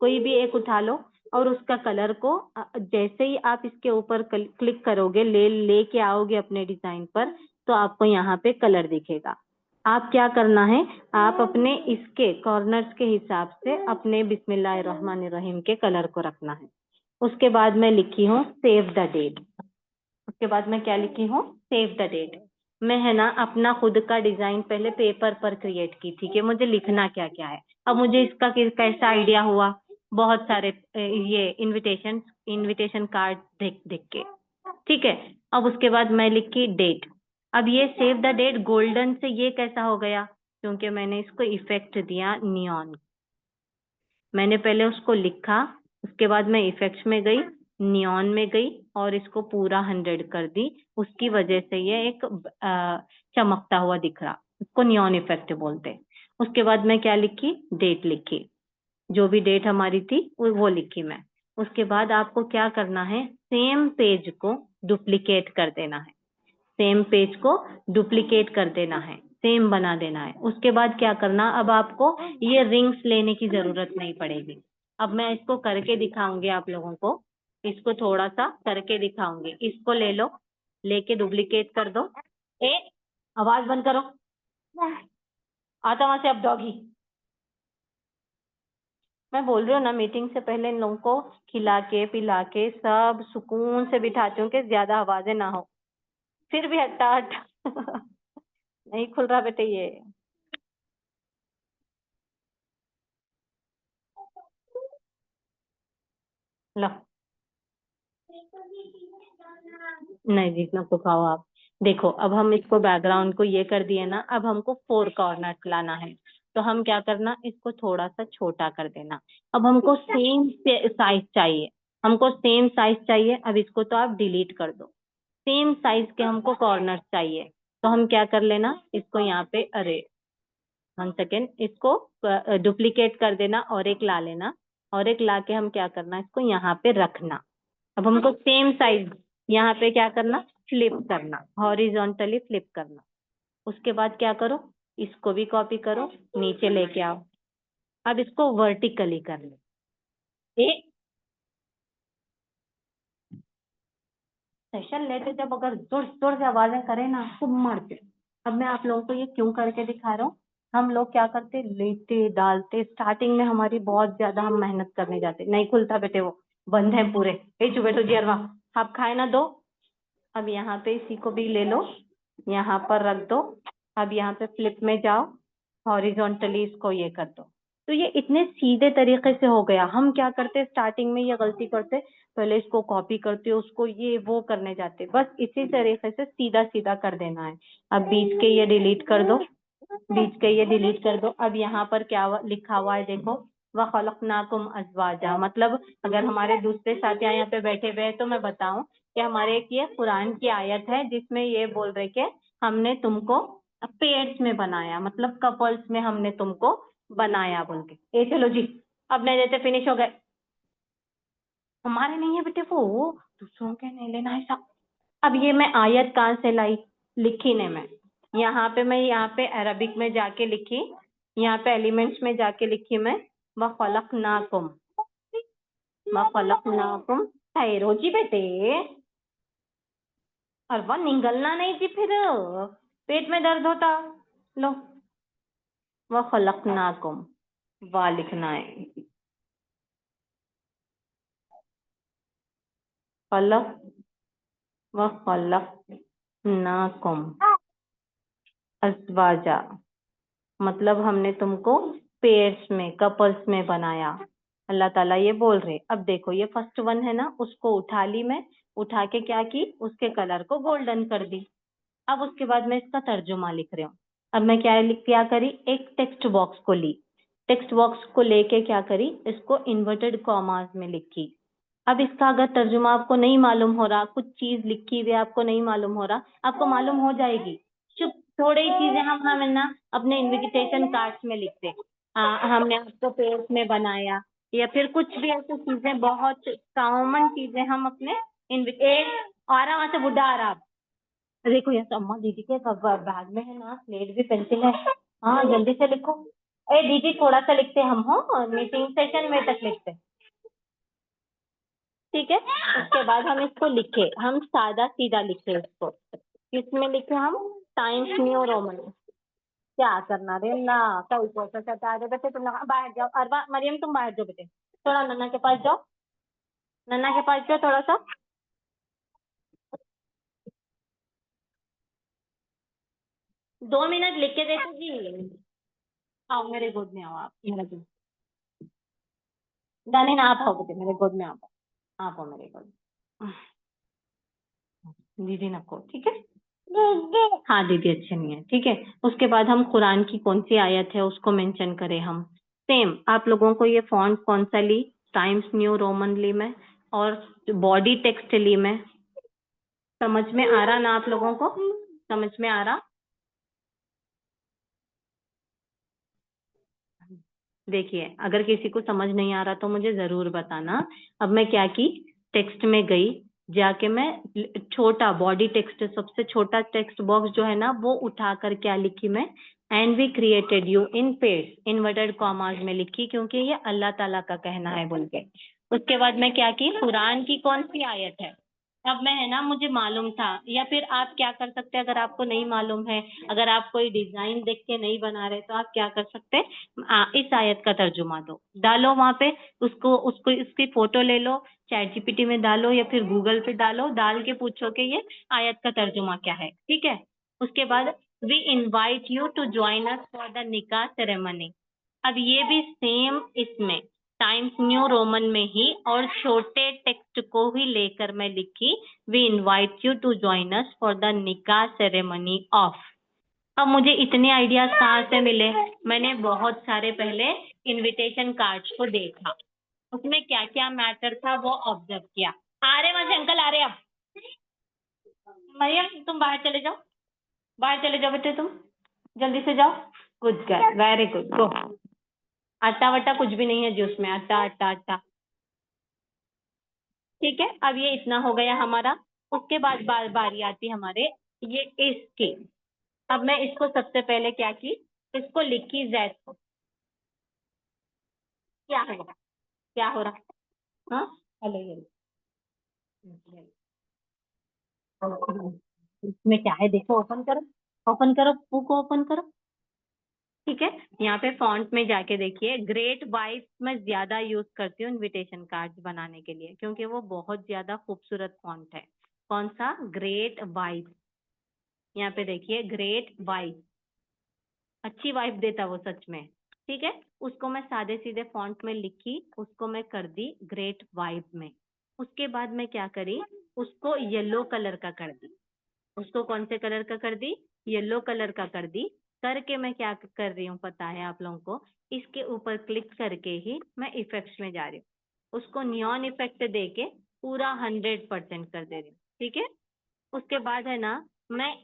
कोई भी एक उठा लो और उसका कलर को जैसे ही आप इसके ऊपर क्लिक करोगे, लेके आओगे अपने डिजाइन पर, तो आपको यहाँ पे कलर दिखेगा। आप क्या करना है, आप अपने इसके कॉर्नर्स के हिसाब से अपने बिस्मिल्लाहिर्रहमानिर्रहीम के कलर को रखना है। उसके बाद मैं लिखी हूँ सेव द डेट। उसके बाद मैं क्या लिखी हूँ, सेव द डेट। मैं है ना अपना खुद का डिजाइन पहले पेपर पर क्रिएट की थी कि मुझे लिखना क्या क्या है। अब मुझे इसका कैसा आइडिया हुआ, बहुत सारे ये इनविटेशन इनविटेशन कार्ड देख देख के। ठीक है, अब उसके बाद मैं लिखी डेट। अब ये सेव द डेट गोल्डन से ये कैसा हो गया, क्योंकि मैंने इसको इफेक्ट दिया नियॉन। मैंने पहले उसको लिखा, उसके बाद मैं इफेक्ट्स में गई, नियॉन में गई और इसको पूरा 100 कर दी। उसकी वजह से ये एक चमकता हुआ दिख रहा, उसको नियॉन इफेक्ट बोलते हैं। उसके बाद मैं क्या लिखी, डेट लिखी। जो भी डेट हमारी थी वो लिखी मैं। उसके बाद आपको क्या करना है, सेम पेज को डुप्लीकेट कर देना है। सेम पेज को डुप्लीकेट कर देना है, सेम बना देना है। उसके बाद क्या करना, अब आपको ये रिंग्स लेने की जरूरत नहीं पड़ेगी। अब मैं इसको करके दिखाऊंगी आप लोगों को, इसको थोड़ा सा करके दिखाऊंगी। इसको ले लो, लेके डुप्लीकेट कर दो। ए, आवाज बंद करो। आता वहां से अब डॉगी। मैं बोल रही हूँ ना, मीटिंग से पहले इन लोगों को खिला के पिला के सब सुकून से बिठाती हूँ कि ज्यादा आवाजें ना हो। फिर भी हट्टा हट नहीं खुल रहा बेटे ये। लो, नहीं जी, इतना को खाओ आप। देखो, अब हम इसको बैकग्राउंड को ये कर दिए ना, अब हमको 4 कॉर्नर लाना है। तो हम क्या करना, इसको थोड़ा सा छोटा कर देना। अब हमको सेम साइज चाहिए, हमको सेम साइज चाहिए। अब इसको तो आप डिलीट कर दो। सेम साइज के हमको कॉर्नर चाहिए। तो हम क्या कर लेना, इसको यहाँ पे, अरे 1 सेकेंड, इसको डुप्लीकेट कर देना और एक ला लेना। और एक ला के हम क्या करना, इसको यहाँ पे रखना। अब हमको सेम साइज यहाँ पे क्या करना, फ्लिप करना, हॉरिजॉन्टली फ्लिप करना। उसके बाद क्या करो, इसको भी कॉपी करो, नीचे लेके आओ। अब इसको वर्टिकली कर लो। ए, सेशन लेते जब अगर जोर जोर से आवाजें करें ना तो मरते। अब मैं आप लोगों को ये क्यों करके दिखा रहा हूँ। हम लोग क्या करते, लेते डालते, स्टार्टिंग में हमारी बहुत ज्यादा हम मेहनत करने जाते, नहीं खुलता बेटे वो, बंद है पूरे। ए चुप बैठो जी, अरवा आप खाए ना दो। अब यहाँ पे इसी को भी ले लो, यहाँ पर रख दो। अब यहाँ पे फ्लिप में जाओ, हॉरिजॉन्टली इसको ये कर दो। तो ये इतने सीधे तरीके से हो गया। हम क्या करते, स्टार्टिंग में ये गलती करते, पहले इसको कॉपी करते, उसको ये वो करने जाते। बस इसी तरीके से सीधा सीधा कर देना है। अब बीच के ये डिलीट कर दो, बीच के ये डिलीट कर दो। अब यहाँ पर क्या लिखा हुआ है देखो, व खलकनाकुम अज़वाजा, मतलब अगर हमारे दूसरे साथी यहाँ पे बैठे हुए हैं तो मैं बताऊं कि हमारे एक ये कुरान की आयत है जिसमें ये बोल रहे कि हमने तुमको पेयर्स में बनाया, मतलब कपल्स में हमने तुमको बनाया बोल के। ए चलो जी, अब नहीं देते, फिनिश हो गए। हमारे नहीं है बेटे वो, दूसरों के नहीं लेना है सब। अब ये मैं आयत कहाँ से लाई, लिखी ने मैं यहाँ पे अरबिक में जाके लिखी, यहाँ पे एलिमेंट्स में जाके लिखी मैं, व खलकनाकुम, व खलकनाकुम, ठहरो जी बेटे, और वह निगलना नहीं जी, फिर पेट में दर्द होता। लो, व खलकनाकुम, वाह लिखना है, खलक, व खलकनाकुम अज़वाजा, मतलब हमने तुमको पेयर्स में, कपल्स में बनाया। अल्लाह ताला ये बोल रहे। अब देखो ये फर्स्ट वन है ना, उसको उठा ली मैं, उठा के क्या की, उसके कलर को गोल्डन कर दी। अब उसके बाद मैं इसका तर्जुमा लिख रही हूँ। अब मैं क्या करी, एक टेक्स्ट बॉक्स को ली, टेक्स्ट बॉक्स को लेके क्या करी, इसको इन्वर्टेड कॉमास में लिखी। अब इसका अगर तर्जुमा आपको नहीं मालूम हो रहा, कुछ चीज लिखी हुई आपको नहीं मालूम हो रहा, आपको मालूम हो जाएगी। चुप, थोड़ी ही चीजें हम है ना अपने इन्विटेशन कार्ड्स में लिखते हैं। हमने आपको पेज में बनाया, या फिर कुछ भी ऐसी चीजें, बहुत कॉमन चीजें हम अपने इन्विटेशन। आ रहा वहां से बुढ़ा आ रहा। देखो ये तो अम्मा दीदी के बैग में है ना, स्लेट भी पेंसिल है। हाँ जल्दी से लिखो। ए दीदी थोड़ा सा लिखते हम हो, मीटिंग सेशन में तक लिखते। ठीक है, उसके बाद हम इसको लिखे, हम सादा सीधा लिखे इसको। किसमें लिखे हम, टाइम्स न्यू रोमन। क्या करना रे ना, कल को आ जाओ बेटे, तुम बाहर जाओ, अरबा मरियम तुम बाहर जाओ बेटे, थोड़ा नन्ना के पास जाओ, नन्ना के पास जाओ थोड़ा सा। 2 मिनट लिख के देखो जी। आओ मेरे गोद में आओ, आप मेरे गोद। दानी ना, आप आओ बेटे मेरे गोद में, आप आओ मेरे गोद में। दीदी नको, ठीक है। हाँ दीदी अच्छे नहीं है, ठीक है। उसके बाद हम कुरान की कौन सी आयत है उसको मेंशन करें हम। सेम आप लोगों को ये फॉन्ट कौन सा ली, टाइम्स न्यू रोमन ली मैं, और बॉडी टेक्स्ट ली मैं। समझ में आ रहा ना आप लोगों को, समझ में आ रहा। देखिए अगर किसी को समझ नहीं आ रहा तो मुझे जरूर बताना। अब मैं क्या की, टेक्स्ट में गई, जाके मैं छोटा बॉडी टेक्स्ट, सबसे छोटा टेक्स्ट बॉक्स जो है ना वो उठाकर क्या लिखी मैं, and we created you in pairs, inverted commas में लिखी, क्योंकि ये अल्लाह ताला का कहना है बोल के। उसके बाद मैं क्या की, कुरान की कौन सी आयत है, अब मैं है ना मुझे मालूम था, या फिर आप क्या कर सकते हैं, अगर आपको नहीं मालूम है, अगर आप कोई डिजाइन देख के नहीं बना रहे, तो आप क्या कर सकते हैं, इस आयत का तर्जुमा दो, डालो वहां पे, उसको उसको इसकी फोटो ले लो, चैट जीपीटी में डालो या फिर गूगल पे डालो, डाल के पूछो कि ये आयत का तर्जुमा क्या है, ठीक है। उसके बाद we invite you to join us for the nikah ceremony. अब ये भी सेम इसमें टाइम्स न्यू रोमन में ही और छोटे टेक्स्ट को ही लेकर मैं लिखी, we invite you to join us for the nikah ceremony of. अब मुझे इतने आइडियाज कहाँ से मिले, मैंने बहुत सारे पहले इनविटेशन कार्ड्स को देखा, उसमें क्या क्या मैटर था वो ऑब्जर्व किया। आ रहे वहां से अंकल, आ रहे अब। मरियम तुम बाहर चले जाओ, बाहर चले जाओ बेटे तुम, जल्दी से जाओ। गुड गर्ल, वेरी गुड, गो। आटा वाटा कुछ भी नहीं है जी उसमें, आटा आटा आटा। ठीक है, अब ये इतना हो गया हमारा। उसके बाद बारी आती हमारे ये इसकी। अब मैं इसको सबसे पहले क्या की, इसको लिखी जेड को। क्या होगा, क्या हो रहा। हाँ हेलो ये इसमें क्या है देखो, ओपन करो, ओपन करो, बुक ओपन करो। ठीक है, यहाँ पे फॉन्ट में जाके देखिए, ग्रेट वाइफ मैं ज्यादा यूज करती हूँ इनविटेशन कार्ड्स बनाने के लिए, क्योंकि वो बहुत ज्यादा खूबसूरत फॉन्ट है। कौन सा, ग्रेट वाइफ। यहाँ पे देखिए ग्रेट वाइफ, अच्छी वाइफ देता वो सच में। ठीक है, उसको मैं सादे सीधे फॉन्ट में लिखी, उसको मैं कर दी ग्रेट वाइफ में। उसके बाद मैं क्या करी, उसको येलो कलर का कर दी। उसको कौन से कलर का कर दी, येलो कलर का कर दी, करके मैं क्या कर रही हूँ पता है आप लोगों को, इसके ऊपर क्लिक करके ही मैं इफेक्ट्स में जा रही हूँ, उसको नियॉन इफेक्ट दे के पूरा 100% कर दे रही हूँ। ठीक है, उसके बाद है ना, मैं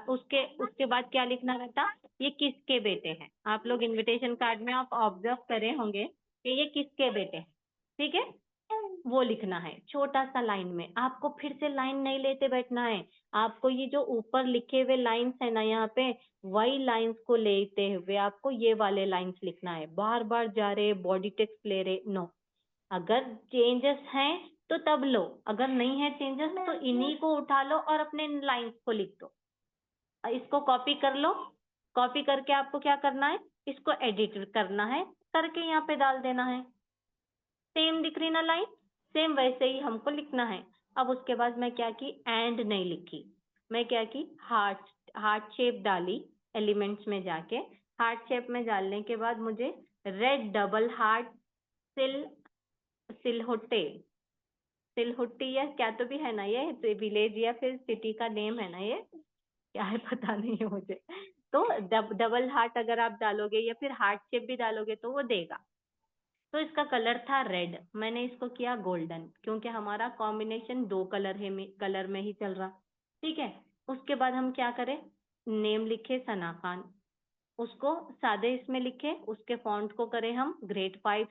उसके उसके बाद क्या लिखना रहता, ये किसके बेटे हैं। आप लोग इनविटेशन कार्ड में आप ऑब्जर्व करे होंगे कि ये किसके बेटे हैं। ठीक है, वो लिखना है छोटा सा लाइन में। आपको फिर से लाइन नहीं लेते बैठना है, आपको ये जो ऊपर लिखे हुए लाइंस है ना यहाँ पे, वही लाइंस को लेते हुए आपको ये वाले लाइंस लिखना है। बार बार जा रहे बॉडी टेक्स्ट ले रहे, नो। अगर चेंजेस हैं तो तब लो, अगर नहीं है चेंजेस तो इन्हीं को उठा लो और अपने लाइंस को लिख दो। इसको कॉपी कर लो, कॉपी करके आपको क्या करना है, इसको एडिट करना है, करके यहाँ पे डाल देना है। सेम दिख रही ना लाइन, सेम वैसे ही हमको लिखना है। अब उसके बाद मैं क्या की, एंड नहीं लिखी, मैं क्या की, हार्ट हार्ट शेप डाली एलिमेंट्स में जाके। हार्ट शेप में डालने के बाद मुझे रेड डबल हार्ट सिल सिलहोटे सिलहुट्टी या क्या तो भी है ना, ये विलेज या फिर सिटी का नेम है ना, ये क्या है पता नहीं है मुझे। तो डबल हार्ट अगर आप डालोगे या फिर हार्ट शेप भी डालोगे तो वो देगा। तो इसका कलर था रेड, मैंने इसको किया गोल्डन, क्योंकि हमारा कॉम्बिनेशन दो कलर है, कलर में ही चल रहा। ठीक है, उसके बाद हम क्या करें, नेम लिखे सना खान, उसको सादे इसमें लिखे, उसके फॉन्ट को करें हम ग्रेड 5।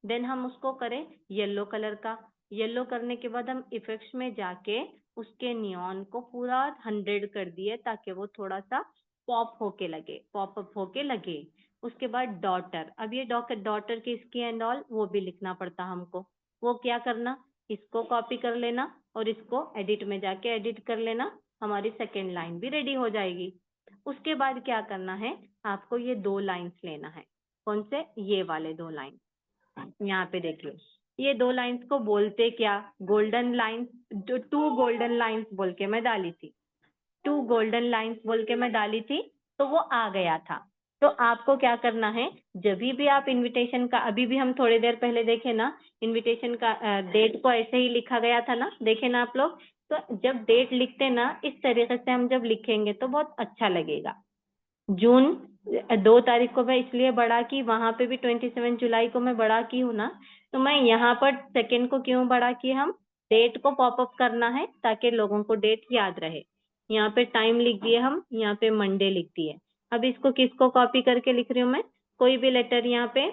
देन हम उसको करें येलो कलर का, येलो करने के बाद हम इफेक्ट्स में जाके उसके नियॉन को पूरा 100 कर दिए, ताकि वो थोड़ा सा पॉप होके लगे, पॉप अप होके लगे। उसके बाद डॉटर, अब ये डॉटर की इसकी एंड ऑल वो भी लिखना पड़ता हमको। वो क्या करना, इसको कॉपी कर लेना और इसको एडिट में जाके एडिट कर लेना, हमारी सेकेंड लाइन भी रेडी हो जाएगी। उसके बाद क्या करना है, आपको ये दो लाइंस लेना है। कौन से, ये वाले दो लाइन, यहाँ पे देखिए, ये दो लाइंस को बोलते क्या, गोल्डन लाइंस। जो 2 गोल्डन लाइंस बोल के मैं डाली थी, 2 गोल्डन लाइंस बोल के मैं डाली थी, तो वो आ गया था। तो आपको क्या करना है, जब भी आप इनविटेशन का, अभी भी हम थोड़ी देर पहले देखे ना, इनविटेशन का डेट को ऐसे ही लिखा गया था ना, देखे ना आप लोग। तो जब डेट लिखते ना, इस तरीके से हम जब लिखेंगे तो बहुत अच्छा लगेगा। जून 2 तारीख को मैं इसलिए बढ़ा की, वहां पे भी 27 जुलाई को मैं बढ़ा की हूँ ना, तो मैं यहाँ पर सेकेंड को क्यों बढ़ा की, हम डेट को पॉपअप करना है ताकि लोगों को डेट याद रहे। यहाँ पे टाइम लिख दिए हम, यहाँ पे मंडे लिख दिए। अब इसको किसको कॉपी करके लिख रही हूँ मैं, कोई भी लेटर यहाँ पे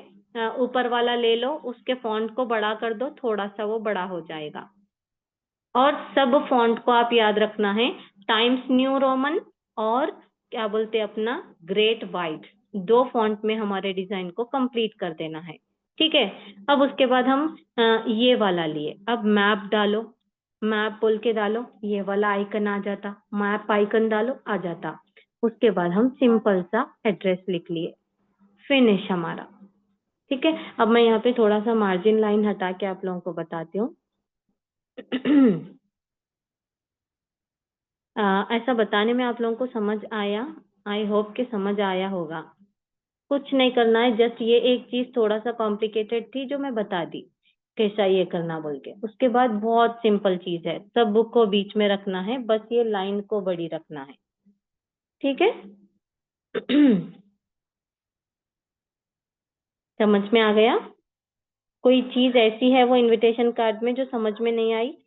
ऊपर वाला ले लो, उसके फॉन्ट को बड़ा कर दो, थोड़ा सा वो बड़ा हो जाएगा। और सब फॉन्ट को आप याद रखना है, टाइम्स न्यू रोमन और क्या बोलते हैं अपना ग्रेट वाइट, 2 फॉन्ट में हमारे डिजाइन को कंप्लीट कर देना है। ठीक है, अब उसके बाद हम ये वाला लिए, अब मैप डालो, मैप बोल के डालो, ये वाला आइकन आ जाता, मैप आइकन डालो आ जाता। उसके बाद हम सिंपल सा एड्रेस लिख लिए, फिनिश हमारा। ठीक है, अब मैं यहाँ पे थोड़ा सा मार्जिन लाइन हटा के आप लोगों को बताती हूँ। ऐसा बताने में आप लोगों को समझ आया, आई होप कि समझ आया होगा। कुछ नहीं करना है, जस्ट ये एक चीज थोड़ा सा कॉम्प्लिकेटेड थी जो मैं बता दी कैसा ये करना बोल के। उसके बाद बहुत सिंपल चीज है, सब बुक को बीच में रखना है, बस ये लाइन को बड़ी रखना है। ठीक है। समझ में आ गया, कोई चीज ऐसी है वो इनविटेशन कार्ड में जो समझ में नहीं आई।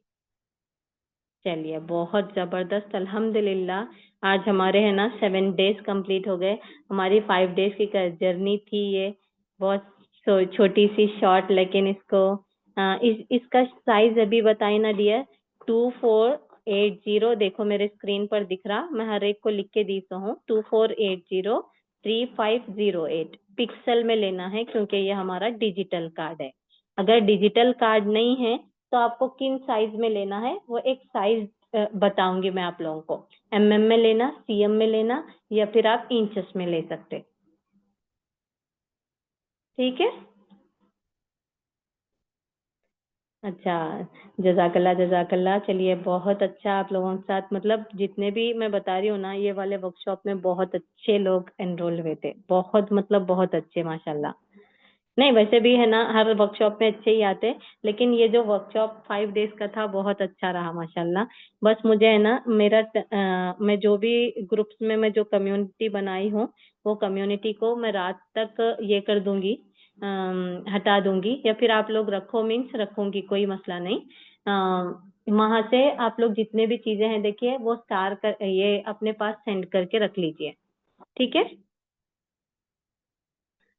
चलिए बहुत जबरदस्त, अल्हम्दुलिल्लाह। आज हमारे है ना 7 डेज कंप्लीट हो गए, हमारी 5 डेज की जर्नी थी ये, बहुत छोटी सी शॉर्ट, लेकिन इसको इसका साइज अभी बताई ना डियर, 2480, देखो मेरे स्क्रीन पर दिख रहा, मैं हर एक को लिख के दी तो हूँ, 24803508 पिक्सल में लेना है, क्योंकि ये हमारा डिजिटल कार्ड है। अगर डिजिटल कार्ड नहीं है तो आपको किन साइज में लेना है, वो एक साइज बताऊंगी मैं आप लोगों को, mm में लेना, cm में लेना, या फिर आप इंचेस में ले सकते। ठीक है, अच्छा, जजाकल्ला जजाकल्ला। चलिए बहुत अच्छा, आप लोगों के साथ मतलब जितने भी मैं बता रही हूँ ना, ये वाले वर्कशॉप में बहुत अच्छे लोग एनरोल हुए थे, बहुत मतलब बहुत अच्छे माशाल्लाह। नहीं, वैसे भी है ना, हर वर्कशॉप में अच्छे ही आते हैं, लेकिन ये जो वर्कशॉप 5 डेज का था बहुत अच्छा रहा माशाल्लाह। बस मुझे है ना मैं जो भी ग्रुप्स में मैं जो कम्युनिटी बनाई हूँ, वो कम्युनिटी को मैं रात तक ये कर दूंगी, हटा दूंगी, या फिर आप लोग रखो मीन्स रखूंगी, कोई मसला नहीं। वहां से आप लोग जितने भी चीजें हैं देखिए वो स्टार कर ये अपने पास सेंड करके रख लीजिए, ठीक है।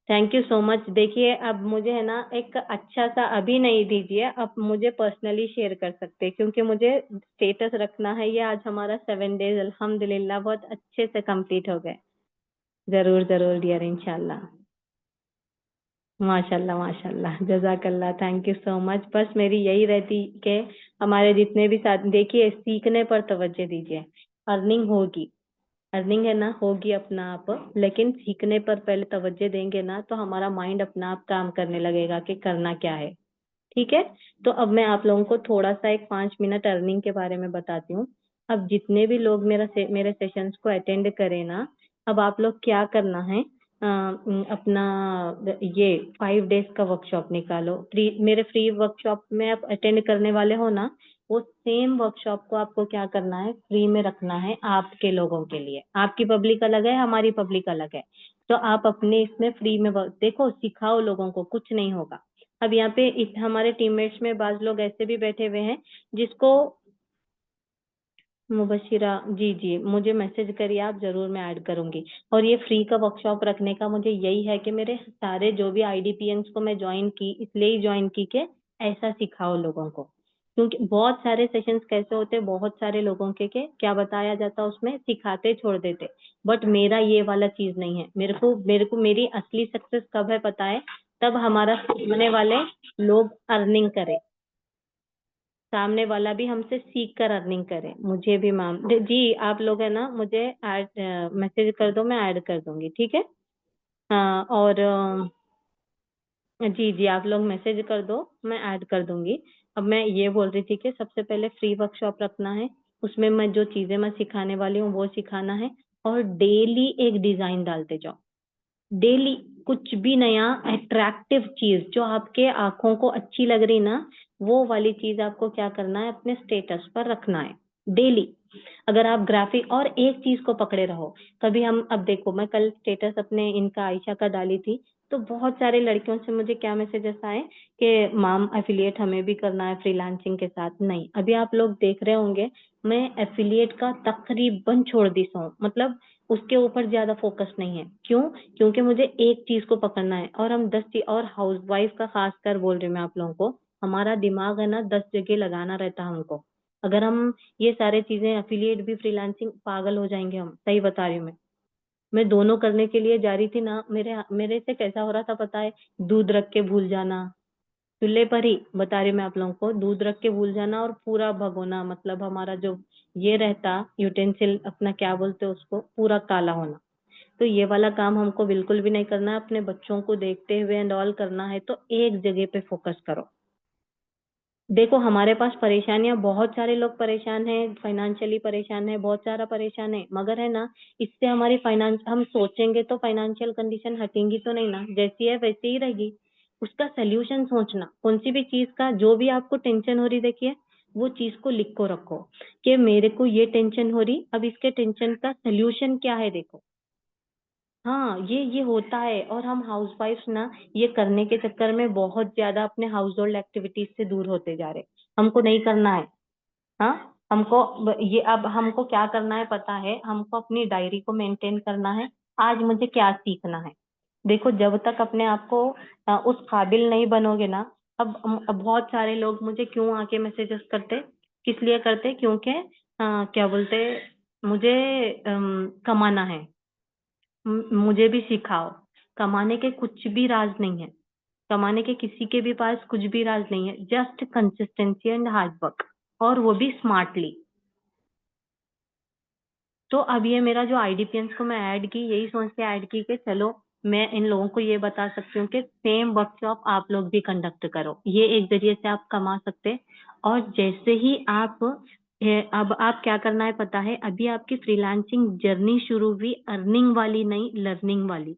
Thank you so much. देखिए अब मुझे है ना एक अच्छा सा, अभी नहीं दीजिए, अब मुझे पर्सनली शेयर कर सकते हैं, क्योंकि मुझे स्टेटस रखना है। ये आज हमारा 7 डेज अल्हम्दुलिल्लाह बहुत अच्छे से कंप्लीट हो गए। जरूर जरूर डियर, इंशाल्लाह। माशाल्लाह माशाल्लाह, जजाकल्ला, थैंक यू सो मच। बस मेरी यही रहती कि हमारे जितने भी साथ, देखिए सीखने पर तवज्जो दीजिए। अर्निंग होगी, अर्निंग है ना होगी अपना आप, लेकिन सीखने पर पहले तवज्जो देंगे ना तो हमारा माइंड अपना आप काम करने लगेगा कि करना क्या है, ठीक है। तो अब मैं आप लोगों को थोड़ा सा एक 5 मिनट अर्निंग के बारे में बताती हूँ। अब जितने भी लोग मेरे सेशंस को अटेंड करें ना, अब आप लोग क्या करना है, अपना ये 5 डेज का वर्कशॉप निकालो। मेरे फ्री वर्कशॉप में आप अटेंड करने वाले हो ना, वो सेम वर्कशॉप को आपको क्या करना है, फ्री में रखना है आपके लोगों के लिए। आपकी पब्लिक अलग है, हमारी पब्लिक अलग है, तो आप अपने इसमें फ्री में देखो, सिखाओ लोगों को, कुछ नहीं होगा। अब यहाँ पे हमारे टीममेट्स में बाज लोग ऐसे भी बैठे हुए हैं जिसको, मुबशिरा जी जी, मुझे मैसेज करिए आप, जरूर मैं ऐड करूंगी। और ये फ्री का वर्कशॉप रखने का मुझे यही है कि मेरे सारे जो भी आईडीपीएंस को मैं ज्वाइन की, इसलिए ही ज्वाइन की कि ऐसा सिखाओ लोगों को। क्योंकि बहुत सारे सेशंस कैसे होते हैं, बहुत सारे लोगों के क्या बताया जाता उसमें, सिखाते छोड़ देते। बट मेरा ये वाला चीज नहीं है। मेरे को मेरी असली सक्सेस कब है पता है, तब हमारा सीखने वाले लोग अर्निंग करें, सामने वाला भी हमसे सीख कर अर्निंग करे। मुझे भी मैम जी, आप लोग है ना मुझे ऐड मैसेज कर दो, मैं ऐड कर दूंगी, ठीक है। हाँ, और जी जी, आप लोग मैसेज कर दो, मैं ऐड कर दूंगी। अब मैं ये बोल रही थी कि सबसे पहले फ्री वर्कशॉप रखना है, उसमें मैं जो चीजें मैं सिखाने वाली हूँ वो सिखाना है, और डेली एक डिजाइन डालते जाओ। डेली कुछ भी नया अट्रैक्टिव चीज जो आपके आंखों को अच्छी लग रही ना, वो वाली चीज आपको क्या करना है, अपने स्टेटस पर रखना है डेली। अगर आप ग्राफिक और एक चीज को पकड़े रहो, कभी हम, अब देखो मैं कल स्टेटस अपने इनका आयशा का डाली थी, तो बहुत सारे लड़कियों से मुझे क्या मैसेजेस आए कि मैम एफिलिएट हमें भी करना है फ्रीलांसिंग के साथ। नहीं, अभी आप लोग देख रहे होंगे, मैं एफिलिएट का तकरीबन छोड़ दी हूँ, मतलब उसके ऊपर ज्यादा फोकस नहीं है। क्यों? क्योंकि मुझे एक चीज को पकड़ना है, और हम 10 और हाउस वाइफ का खासकर बोल रही हूँ मैं आप लोगों को, हमारा दिमाग है ना 10 जगह लगाना रहता है हमको। अगर हम ये सारे चीजें, अफिलिएट भी फ्रीलांसिंग, पागल हो जाएंगे हम, सही बता रही हूँ मैं दोनों करने के लिए जा रही थी ना, मेरे मेरे से कैसा हो रहा था पता है, दूध रख के भूल जाना, चूल्हे पर ही बता रही मैं आप लोगों को, दूध रख के भूल जाना और पूरा भगोना, मतलब हमारा जो ये रहता यूटेंसिल अपना, क्या बोलते हैं उसको, पूरा काला होना। तो ये वाला काम हमको बिल्कुल भी नहीं करना है। अपने बच्चों को देखते हुए एंड ऑल करना है, तो एक जगह पे फोकस करो। देखो हमारे पास परेशानियां, बहुत सारे लोग परेशान हैं, फाइनेंशियली परेशान है, बहुत सारा परेशान है, मगर है ना, इससे हमारी फाइनेंस, हम सोचेंगे तो फाइनेंशियल कंडीशन हटेंगी तो नहीं ना, जैसी है वैसी ही रहेगी। उसका सोल्यूशन सोचना, कौन सी भी चीज का जो भी आपको टेंशन हो रही, देखिए वो चीज को लिख को रखो कि मेरे को ये टेंशन हो रही, अब इसके टेंशन का सोल्यूशन क्या है, देखो। हाँ, ये होता है, और हम हाउसवाइफ्स ना ये करने के चक्कर में बहुत ज्यादा अपने हाउस होल्ड एक्टिविटीज से दूर होते जा रहे। हमको नहीं करना है। हाँ, हमको ये, अब हमको क्या करना है पता है, हमको अपनी डायरी को मेंटेन करना है। आज मुझे क्या सीखना है। देखो जब तक अपने आप को उस काबिल नहीं बनोगे ना, अब बहुत सारे लोग मुझे क्यों आके मैसेजेस करते, किस लिए करते, क्योंकि क्या बोलते, मुझे कमाना है, मुझे भी सिखाओ। कमाने के कुछ भी राज नहीं है, कमाने के किसी के भी पास कुछ भी राज नहीं है, just consistency and hard work, और वो भी स्मार्टली। तो अब ये मेरा जो आईडीपीएंस को मैं ऐड की, यही सोच के ऐड की कि चलो मैं इन लोगों को ये बता सकती हूँ कि सेम वर्कशॉप आप लोग भी कंडक्ट करो, ये एक जरिए से आप कमा सकते। और जैसे ही आप अब आप क्या करना है पता है, अभी आपकी फ्रीलांसिंग जर्नी शुरू हुई, अर्निंग वाली नहीं, लर्निंग वाली।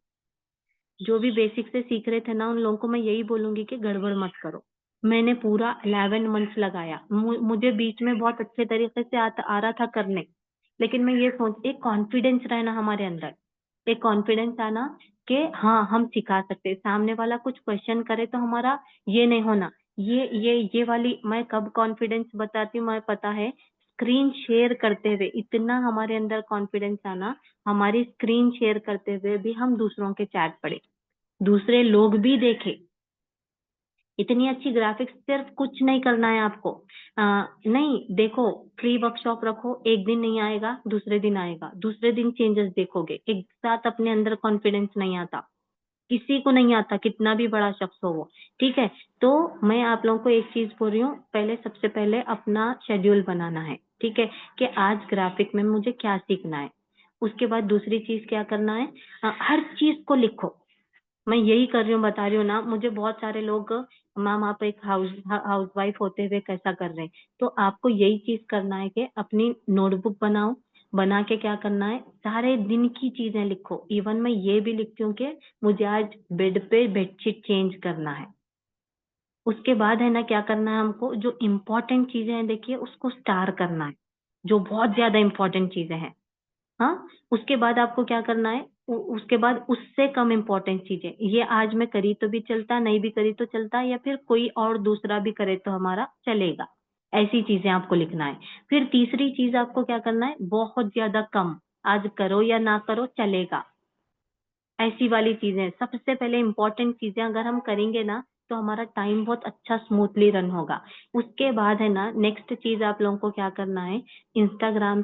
जो भी बेसिक से सीख रहे थे ना, उन लोगों को मैं यही बोलूंगी कि गड़बड़ मत करो। मैंने पूरा 11 मंथ्स लगाया। मुझे बीच में बहुत अच्छे तरीके से आ रहा था करने, लेकिन मैं ये सोच, एक कॉन्फिडेंस रहना हमारे अंदर, एक कॉन्फिडेंस आना कि हाँ हम सिखा सकते हैं। सामने वाला कुछ क्वेश्चन करे तो हमारा ये नहीं होना, ये वाली मैं कब कॉन्फिडेंस बताती हूँ, मैं पता है, स्क्रीन शेयर करते हुए इतना हमारे अंदर कॉन्फिडेंस आना, हमारी स्क्रीन शेयर करते हुए भी हम दूसरों के चैट पढ़े, दूसरे लोग भी देखे। इतनी अच्छी ग्राफिक्स, सिर्फ कुछ नहीं करना है आपको। नहीं, देखो, फ्री वर्कशॉप रखो, एक दिन नहीं आएगा, दूसरे दिन आएगा, दूसरे दिन चेंजेस देखोगे। एक साथ अपने अंदर कॉन्फिडेंस नहीं आता, किसी को नहीं आता, कितना भी बड़ा शख्स हो वो। ठीक है, तो मैं आप लोगों को एक चीज बोल रही हूँ, पहले सबसे पहले अपना शेड्यूल बनाना है। ठीक है, कि आज ग्राफिक में मुझे क्या सीखना है। उसके बाद दूसरी चीज क्या करना है, हर चीज को लिखो। मैं यही कर रही हूँ, बता रही हूँ ना। मुझे बहुत सारे लोग, मैम आप एक हाउस वाइफ होते हुए कैसा कर रहे हैं, तो आपको यही चीज करना है कि अपनी नोटबुक बनाओ, बना के क्या करना है, सारे दिन की चीजें लिखो। इवन मैं ये भी लिखती हूँ कि मुझे आज बेड पे बेडशीट चेंज करना है। उसके बाद है ना क्या करना है हमको, जो इम्पोर्टेंट चीजें हैं देखिए उसको स्टार करना है, जो बहुत ज्यादा इम्पोर्टेंट चीजें हैं। हाँ, उसके बाद आपको क्या करना है, उसके बाद उससे कम इम्पोर्टेंट चीजें, ये आज मैं करी तो भी चलता, नहीं भी करी तो चलता, या फिर कोई और दूसरा भी करे तो हमारा चलेगा, ऐसी चीजें आपको लिखना है। फिर तीसरी चीज आपको क्या करना है, बहुत ज्यादा कम, आज करो या ना करो चलेगा, ऐसी वाली चीजें। सबसे पहले इंपॉर्टेंट चीजें अगर हम करेंगे ना, तो हमारा टाइम बहुत अच्छा स्मूथली रन होगा। उसके बाद है ना, नेक्स्ट चीज आप लोगों को क्या करना है, इंस्टाग्राम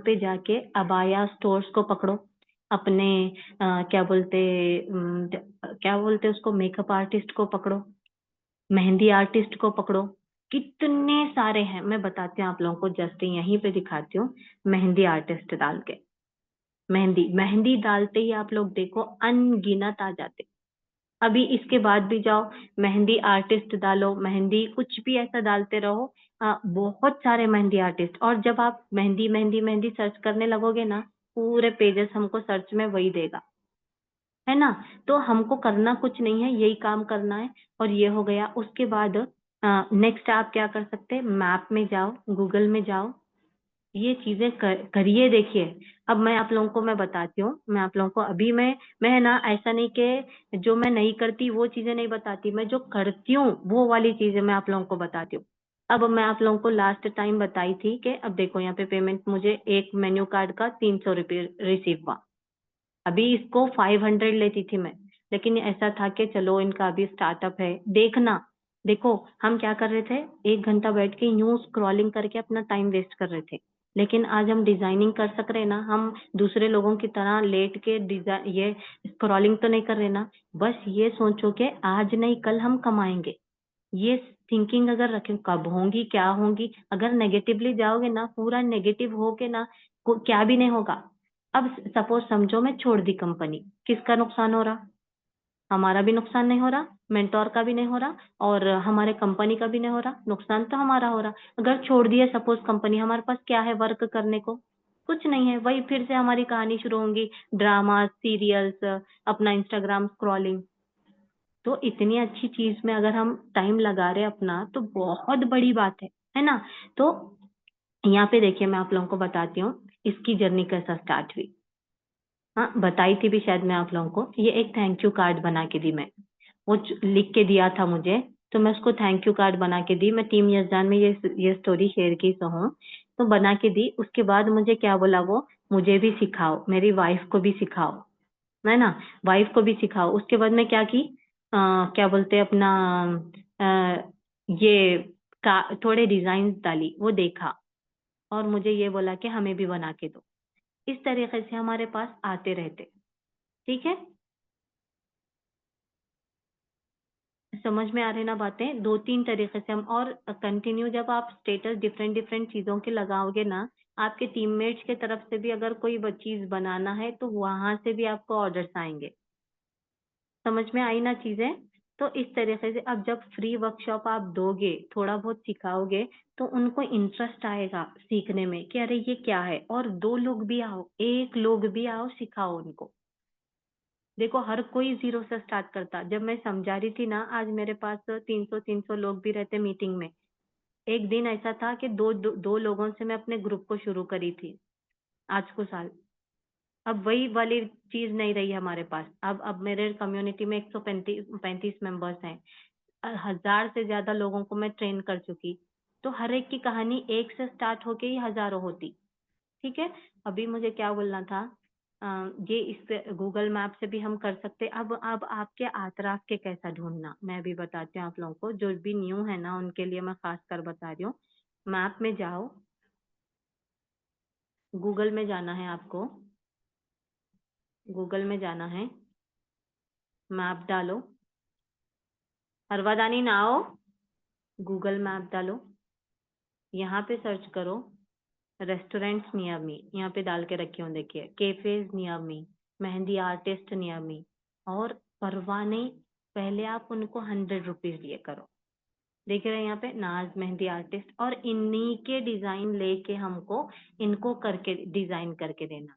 पे जाके, अबाया स्टोर्स को पकड़ो, अपने क्या बोलते उसको, मेकअप आर्टिस्ट को पकड़ो, मेहंदी आर्टिस्ट को पकड़ो, कितने सारे हैं, मैं बताती हूँ आप लोगों को, जस्ट यहीं पे दिखाती हूँ। मेहंदी आर्टिस्ट डाल के, मेहंदी मेहंदी डालते ही आप लोग देखो अनगिनत आ जाते। अभी इसके बाद भी जाओ, मेहंदी आर्टिस्ट डालो, मेहंदी कुछ भी ऐसा डालते रहो, बहुत सारे मेहंदी आर्टिस्ट। और जब आप मेहंदी मेहंदी मेहंदी सर्च करने लगोगे ना, पूरे पेजेस हमको सर्च में वही देगा, है ना। तो हमको करना कुछ नहीं है, यही काम करना है। और ये हो गया। उसके बाद नेक्स्ट आप क्या कर सकते हैं, मैप में जाओ, गूगल में जाओ, ये चीजें करिए। देखिए, अब मैं आप लोगों को मैं बताती हूँ, मैं आप लोगों को अभी मैं है ना, ऐसा नहीं कि जो मैं नहीं करती वो चीजें नहीं बताती, मैं जो करती हूँ वो वाली चीजें मैं आप लोगों को बताती हूँ। अब मैं आप लोगों को लास्ट टाइम बताई थी कि अब देखो यहाँ पे पेमेंट मुझे एक मेन्यू कार्ड का 300 रुपये रिसीव हुआ। अभी इसको 500 लेती थी मैं, लेकिन ऐसा था कि चलो इनका अभी स्टार्टअप है, देखना। देखो, हम क्या कर रहे थे, 1 घंटा बैठ के यूं स्क्रॉलिंग करके अपना टाइम वेस्ट कर रहे थे। लेकिन आज हम डिजाइनिंग कर सक रहे हैं ना, हम दूसरे लोगों की तरह लेट के डिजाइन ये स्क्रॉलिंग तो नहीं कर रहे ना। बस ये सोचो कि आज नहीं कल हम कमाएंगे, ये थिंकिंग अगर रखें, कब होंगी क्या होंगी, अगर नेगेटिवली जाओगे ना, पूरा नेगेटिव हो के ना, क्या भी नहीं होगा। अब सपोज समझो मैं छोड़ दी कंपनी, किसका नुकसान हो रहा, हमारा भी नुकसान नहीं हो रहा, मेंटोर का भी नहीं हो रहा, और हमारे कंपनी का भी नहीं हो रहा, नुकसान तो हमारा हो रहा। अगर छोड़ दिए सपोज कंपनी, हमारे पास क्या है वर्क करने को, कुछ नहीं है। वही फिर से हमारी कहानी शुरू होंगी, ड्रामा सीरियल्स, अपना इंस्टाग्राम स्क्रॉलिंग। तो इतनी अच्छी चीज में अगर हम टाइम लगा रहे हैं अपना, तो बहुत बड़ी बात है ना। तो यहाँ पे देखिए, मैं आप लोगों को बताती हूँ इसकी जर्नी कैसा स्टार्ट हुई। हाँ, बताई थी भी शायद मैं आप लोगों को, ये एक थैंक यू कार्ड बना के दी मैं। वो लिख के दिया था मुझे, तो मैं उसको थैंक यू कार्ड बना के दी। मैं टीम यजदान में ये स्टोरी शेयर की तो हूँ, तो बना के दी। उसके बाद मुझे क्या बोला वो, मुझे भी सिखाओ, मेरी वाइफ को भी सिखाओ, है ना, वाइफ को भी सिखाओ। उसके बाद मैं क्या की, क्या बोलते हैं अपना, आ, ये थोड़े डिजाइन डाली, वो देखा, और मुझे ये बोला कि हमें भी बना के दो। इस तरीके से हमारे पास आते रहते। ठीक है, समझ में आ रही ना बातें, 2-3 तरीके से हम, और कंटिन्यू जब आप स्टेटस डिफरेंट डिफरेंट चीजों के लगाओगे ना, आपके टीममेट्स के तरफ से भी अगर कोई चीज बनाना है तो वहां से भी आपको ऑर्डर्स आएंगे। समझ में आई ना चीजें। तो इस तरीके से अब जब फ्री वर्कशॉप आप दोगे, थोड़ा बहुत सिखाओगे, तो उनको इंटरेस्ट आएगा सीखने में कि अरे ये क्या है। और 2 लोग भी आओ, 1 लोग भी आओ, सिखाओ उनको। देखो हर कोई जीरो से स्टार्ट करता। जब मैं समझा रही थी ना, आज मेरे पास 300 लोग भी रहते मीटिंग में। एक दिन ऐसा था कि दो लोगों से मैं अपने ग्रुप को शुरू करी थी आज को साल। अब वही वाली चीज नहीं रही हमारे पास। अब मेरे कम्युनिटी में 135 मेंबर्स हैं। 1000 से ज्यादा लोगों को मैं ट्रेन कर चुकी। तो हर एक की कहानी एक से स्टार्ट होके ही हजारों होती। ठीक है। अभी मुझे क्या बोलना था, ये इस पे गूगल मैप से भी हम कर सकते। अब आपके आसपास के कैसा ढूंढना, मैं भी बताती हूँ आप लोगों को। जो भी न्यू है ना उनके लिए मैं खास कर बता रही हूँ। मैप में जाओ, गूगल में जाना है आपको। गूगल में जाना है, मैप डालो। हरवादानी ना आओ, गूगल मैप डालो। यहाँ पे सर्च करो रेस्टोरेंट्स नियर मी। यहाँ पे डाल के रखी हूँ, देखिए, cafes near me, mehndi artist near me. और परवाह नहीं, पहले आप उनको 100 रुपीज दिए करो। देख रहे हैं यहाँ पे नाज मेहंदी आर्टिस्ट, और इन्हीं के डिजाइन लेके हमको इनको करके डिजाइन करके देना।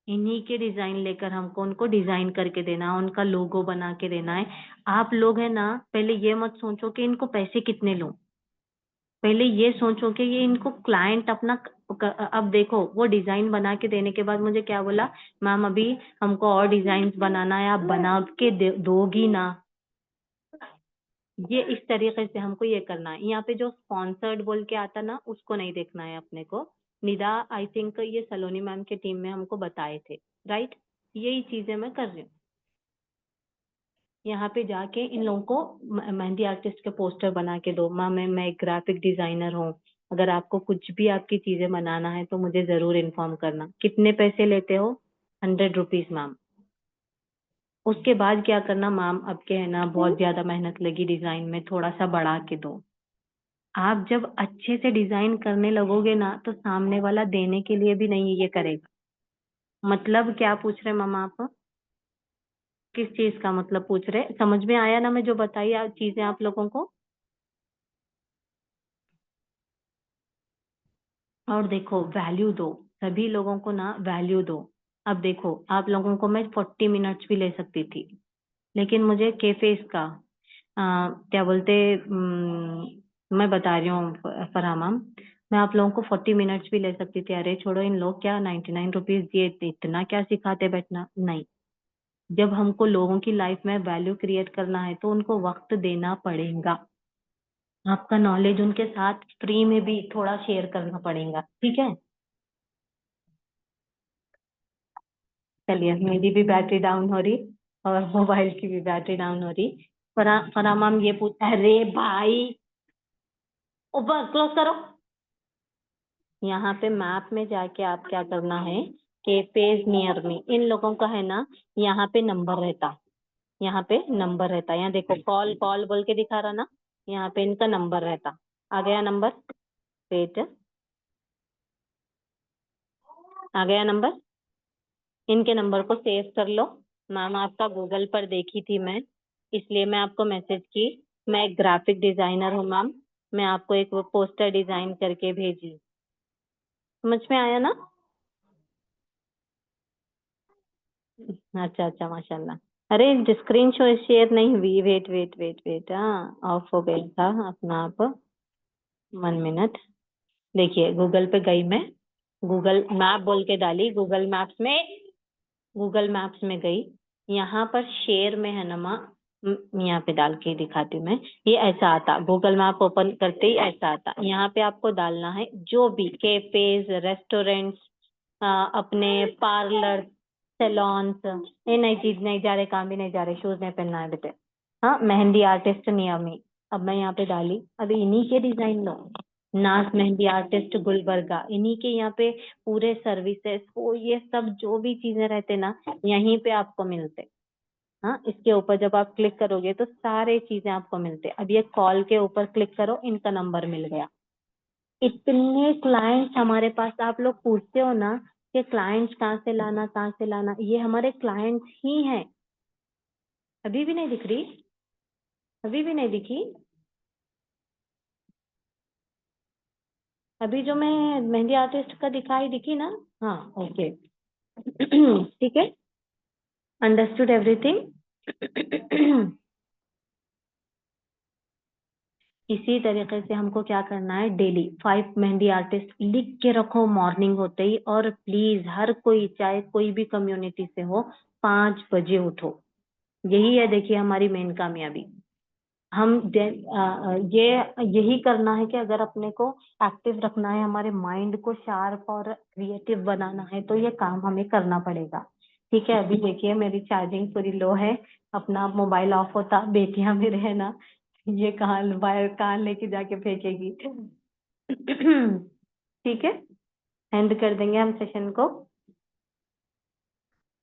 इन्हीं के डिजाइन लेकर हमको उनको डिजाइन करके देना है, उनका लोगो बना के देना है। आप लोग है ना, पहले ये मत सोचो कि इनको पैसे कितने लूं। पहले ये सोचो कि ये इनको क्लाइंट अपना अब देखो, वो डिजाइन बना के देने के बाद मुझे क्या बोला, मैम अभी हमको और डिजाइन बनाना है, आप बना के दोगी ना। ये इस तरीके से हमको ये करना है। यहाँ पे जो स्पॉन्सर्ड बोल के आता ना, उसको नहीं देखना है अपने को। निदा आई थिंक ये सलोनी मैम के टीम में हमको बताए थे, राइट। यही चीजें मैं कर रही हूँ। यहाँ पे जाके इन लोगों को मेहंदी आर्टिस्ट के पोस्टर बना के दो। मैं एक ग्राफिक डिजाइनर हूँ, अगर आपको कुछ भी आपकी चीजें बनाना है तो मुझे जरूर इन्फॉर्म करना। कितने पैसे लेते हो? 100 रुपीज मैम। उसके बाद क्या करना मैम, अब के है ना बहुत ज्यादा मेहनत लगी डिजाइन में, थोड़ा सा बढ़ा के दो। आप जब अच्छे से डिजाइन करने लगोगे ना, तो सामने वाला देने के लिए भी नहीं ये करेगा। मतलब क्या पूछ रहे मामा आप? किस चीज का मतलब पूछ रहे? समझ में आया ना मैं जो बताई चीजें आप लोगों को? और देखो वैल्यू दो, सभी लोगों को ना वैल्यू दो। अब देखो, आप लोगों को मैं 40 मिनट्स भी ले सकती थी, लेकिन मुझे कैफेज का क्या बोलते, मैं बता रही हूँ फरहा मैम, मैं आप लोगों को 40 मिनट्स भी ले सकती थी। अरे छोड़ो, इन लोग क्या 99 रुपीज दिए इतना क्या सिखाते बैठना, नहीं। जब हमको लोगों की लाइफ में वैल्यू क्रिएट करना है तो उनको वक्त देना पड़ेगा। आपका नॉलेज उनके साथ फ्री में भी थोड़ा शेयर करना पड़ेगा, ठीक है। चलिए, मेरी भी बैटरी डाउन हो रही और मोबाइल की भी बैटरी डाउन हो रही। फरा मैम ये पूछ, अरे भाई ऊपर क्लोज करो। यहाँ पे मैप में जाके आप क्या करना है, कैफेज नियर मी, इन लोगों का है ना, यहाँ पे नंबर रहता। यहाँ पे नंबर रहता, यहाँ देखो कॉल कॉल बोल के दिखा रहा ना, यहाँ पे इनका नंबर रहता। आ गया नंबर? वेट, आ गया नंबर। इनके नंबर को सेव कर लो। मैम आपका गूगल पर देखी थी मैं, इसलिए मैं आपको मैसेज की। मैं एक ग्राफिक डिजाइनर हूँ मैम, मैं आपको एक वो पोस्टर डिजाइन करके भेजी। समझ में आया ना? अच्छा अच्छा, माशाल्लाह। अरे स्क्रीन शो शेयर नहीं हुई, वेट वेट वेट वेट, हाँ ऑफ हो गया था अपना आप। 1 मिनट। देखिए गूगल पे गई मैं, गूगल मैप बोल के डाली गूगल मैप्स में, गूगल मैप्स में गई। यहाँ पर शेयर में है ना माँ, यहाँ पे डाल के दिखाती हूँ मैं। ये ऐसा आता, गूगल मैप ओपन करते ही ऐसा आता। यहाँ पे आपको डालना है जो भी कैफेज, रेस्टोरेंट्स, अपने पार्लर, सैलॉन्स। ये नई चीज नहीं जा रहे, काम भी नहीं जा रहे, शूज नहीं पहनना है बेटे। हाँ, मेहंदी आर्टिस्ट नियमी। अब मैं यहाँ पे डाली, अभी इन्हीं के डिजाइन लो। नाज मेहंदी आर्टिस्ट गुलबर्गा, इन्हीं के यहाँ पे पूरे सर्विसेज वो ये सब जो भी चीजें रहते ना, यहीं पे आपको मिलते। हाँ, इसके ऊपर जब आप क्लिक करोगे तो सारे चीजें आपको मिलते। अब ये कॉल के ऊपर क्लिक करो, इनका नंबर मिल गया। इतने क्लाइंट्स हमारे पास। आप लोग पूछते हो ना कि क्लाइंट्स कहाँ से लाना, कहाँ से लाना, ये हमारे क्लाइंट्स ही हैं। अभी भी नहीं दिख रही? अभी भी नहीं दिखी? अभी जो मैं मेहंदी आर्टिस्ट का दिखाई दिखी ना? हाँ, ओके। ठीक है। Understood everything? इसी तरीके से हमको क्या करना है, डेली 5 मेहंदी आर्टिस्ट लिख के रखो मॉर्निंग होते ही। और प्लीज हर कोई, चाहे कोई भी कम्युनिटी से हो, 5 बजे उठो। यही है देखिए हमारी मेन कामयाबी। ये यही करना है कि अगर अपने को एक्टिव रखना है, हमारे माइंड को शार्प और क्रिएटिव बनाना है, तो ये काम हमें करना पड़ेगा। ठीक है, अभी देखिए मेरी चार्जिंग पूरी लो है, अपना मोबाइल ऑफ होता, बेटियां मेरे है ना, ये कहाँ वायर कहाँ लेके जाके फेंकेगी। ठीक है, एंड कर देंगे हम सेशन को।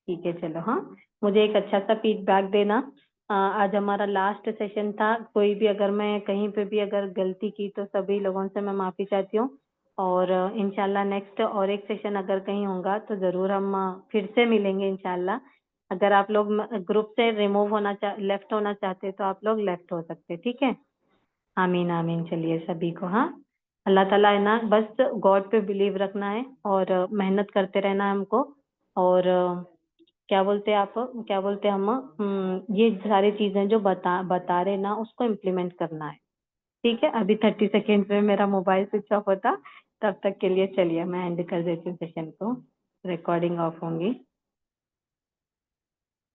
ठीक है चलो, हाँ, मुझे एक अच्छा सा फीडबैक देना। आज हमारा लास्ट सेशन था, कोई भी अगर मैं कहीं पे भी अगर गलती की तो सभी लोगों से मैं माफी चाहती हूँ। और इंशाल्लाह नेक्स्ट और एक सेशन अगर कहीं होगा तो जरूर हम फिर से मिलेंगे इंशाल्लाह। अगर आप लोग ग्रुप से रिमूव होना लेफ्ट होना चाहते तो आप लोग लेफ्ट हो सकते, ठीक है। आमीन आमीन, चलिए सभी को, हाँ, अल्लाह ताला है ना, बस गॉड पे बिलीव रखना है और मेहनत करते रहना है हमको। और क्या बोलते हैं आप, क्या बोलते हैं हम, ये सारी चीजें जो बता बता रहे ना, उसको इम्प्लीमेंट करना है। ठीक है, अभी 30 सेकेंड में मेरा मोबाइल स्विच ऑफ होता, तब तक के लिए चलिए मैं एंड कर देती हूँ सेशन को, रिकॉर्डिंग ऑफ होंगी।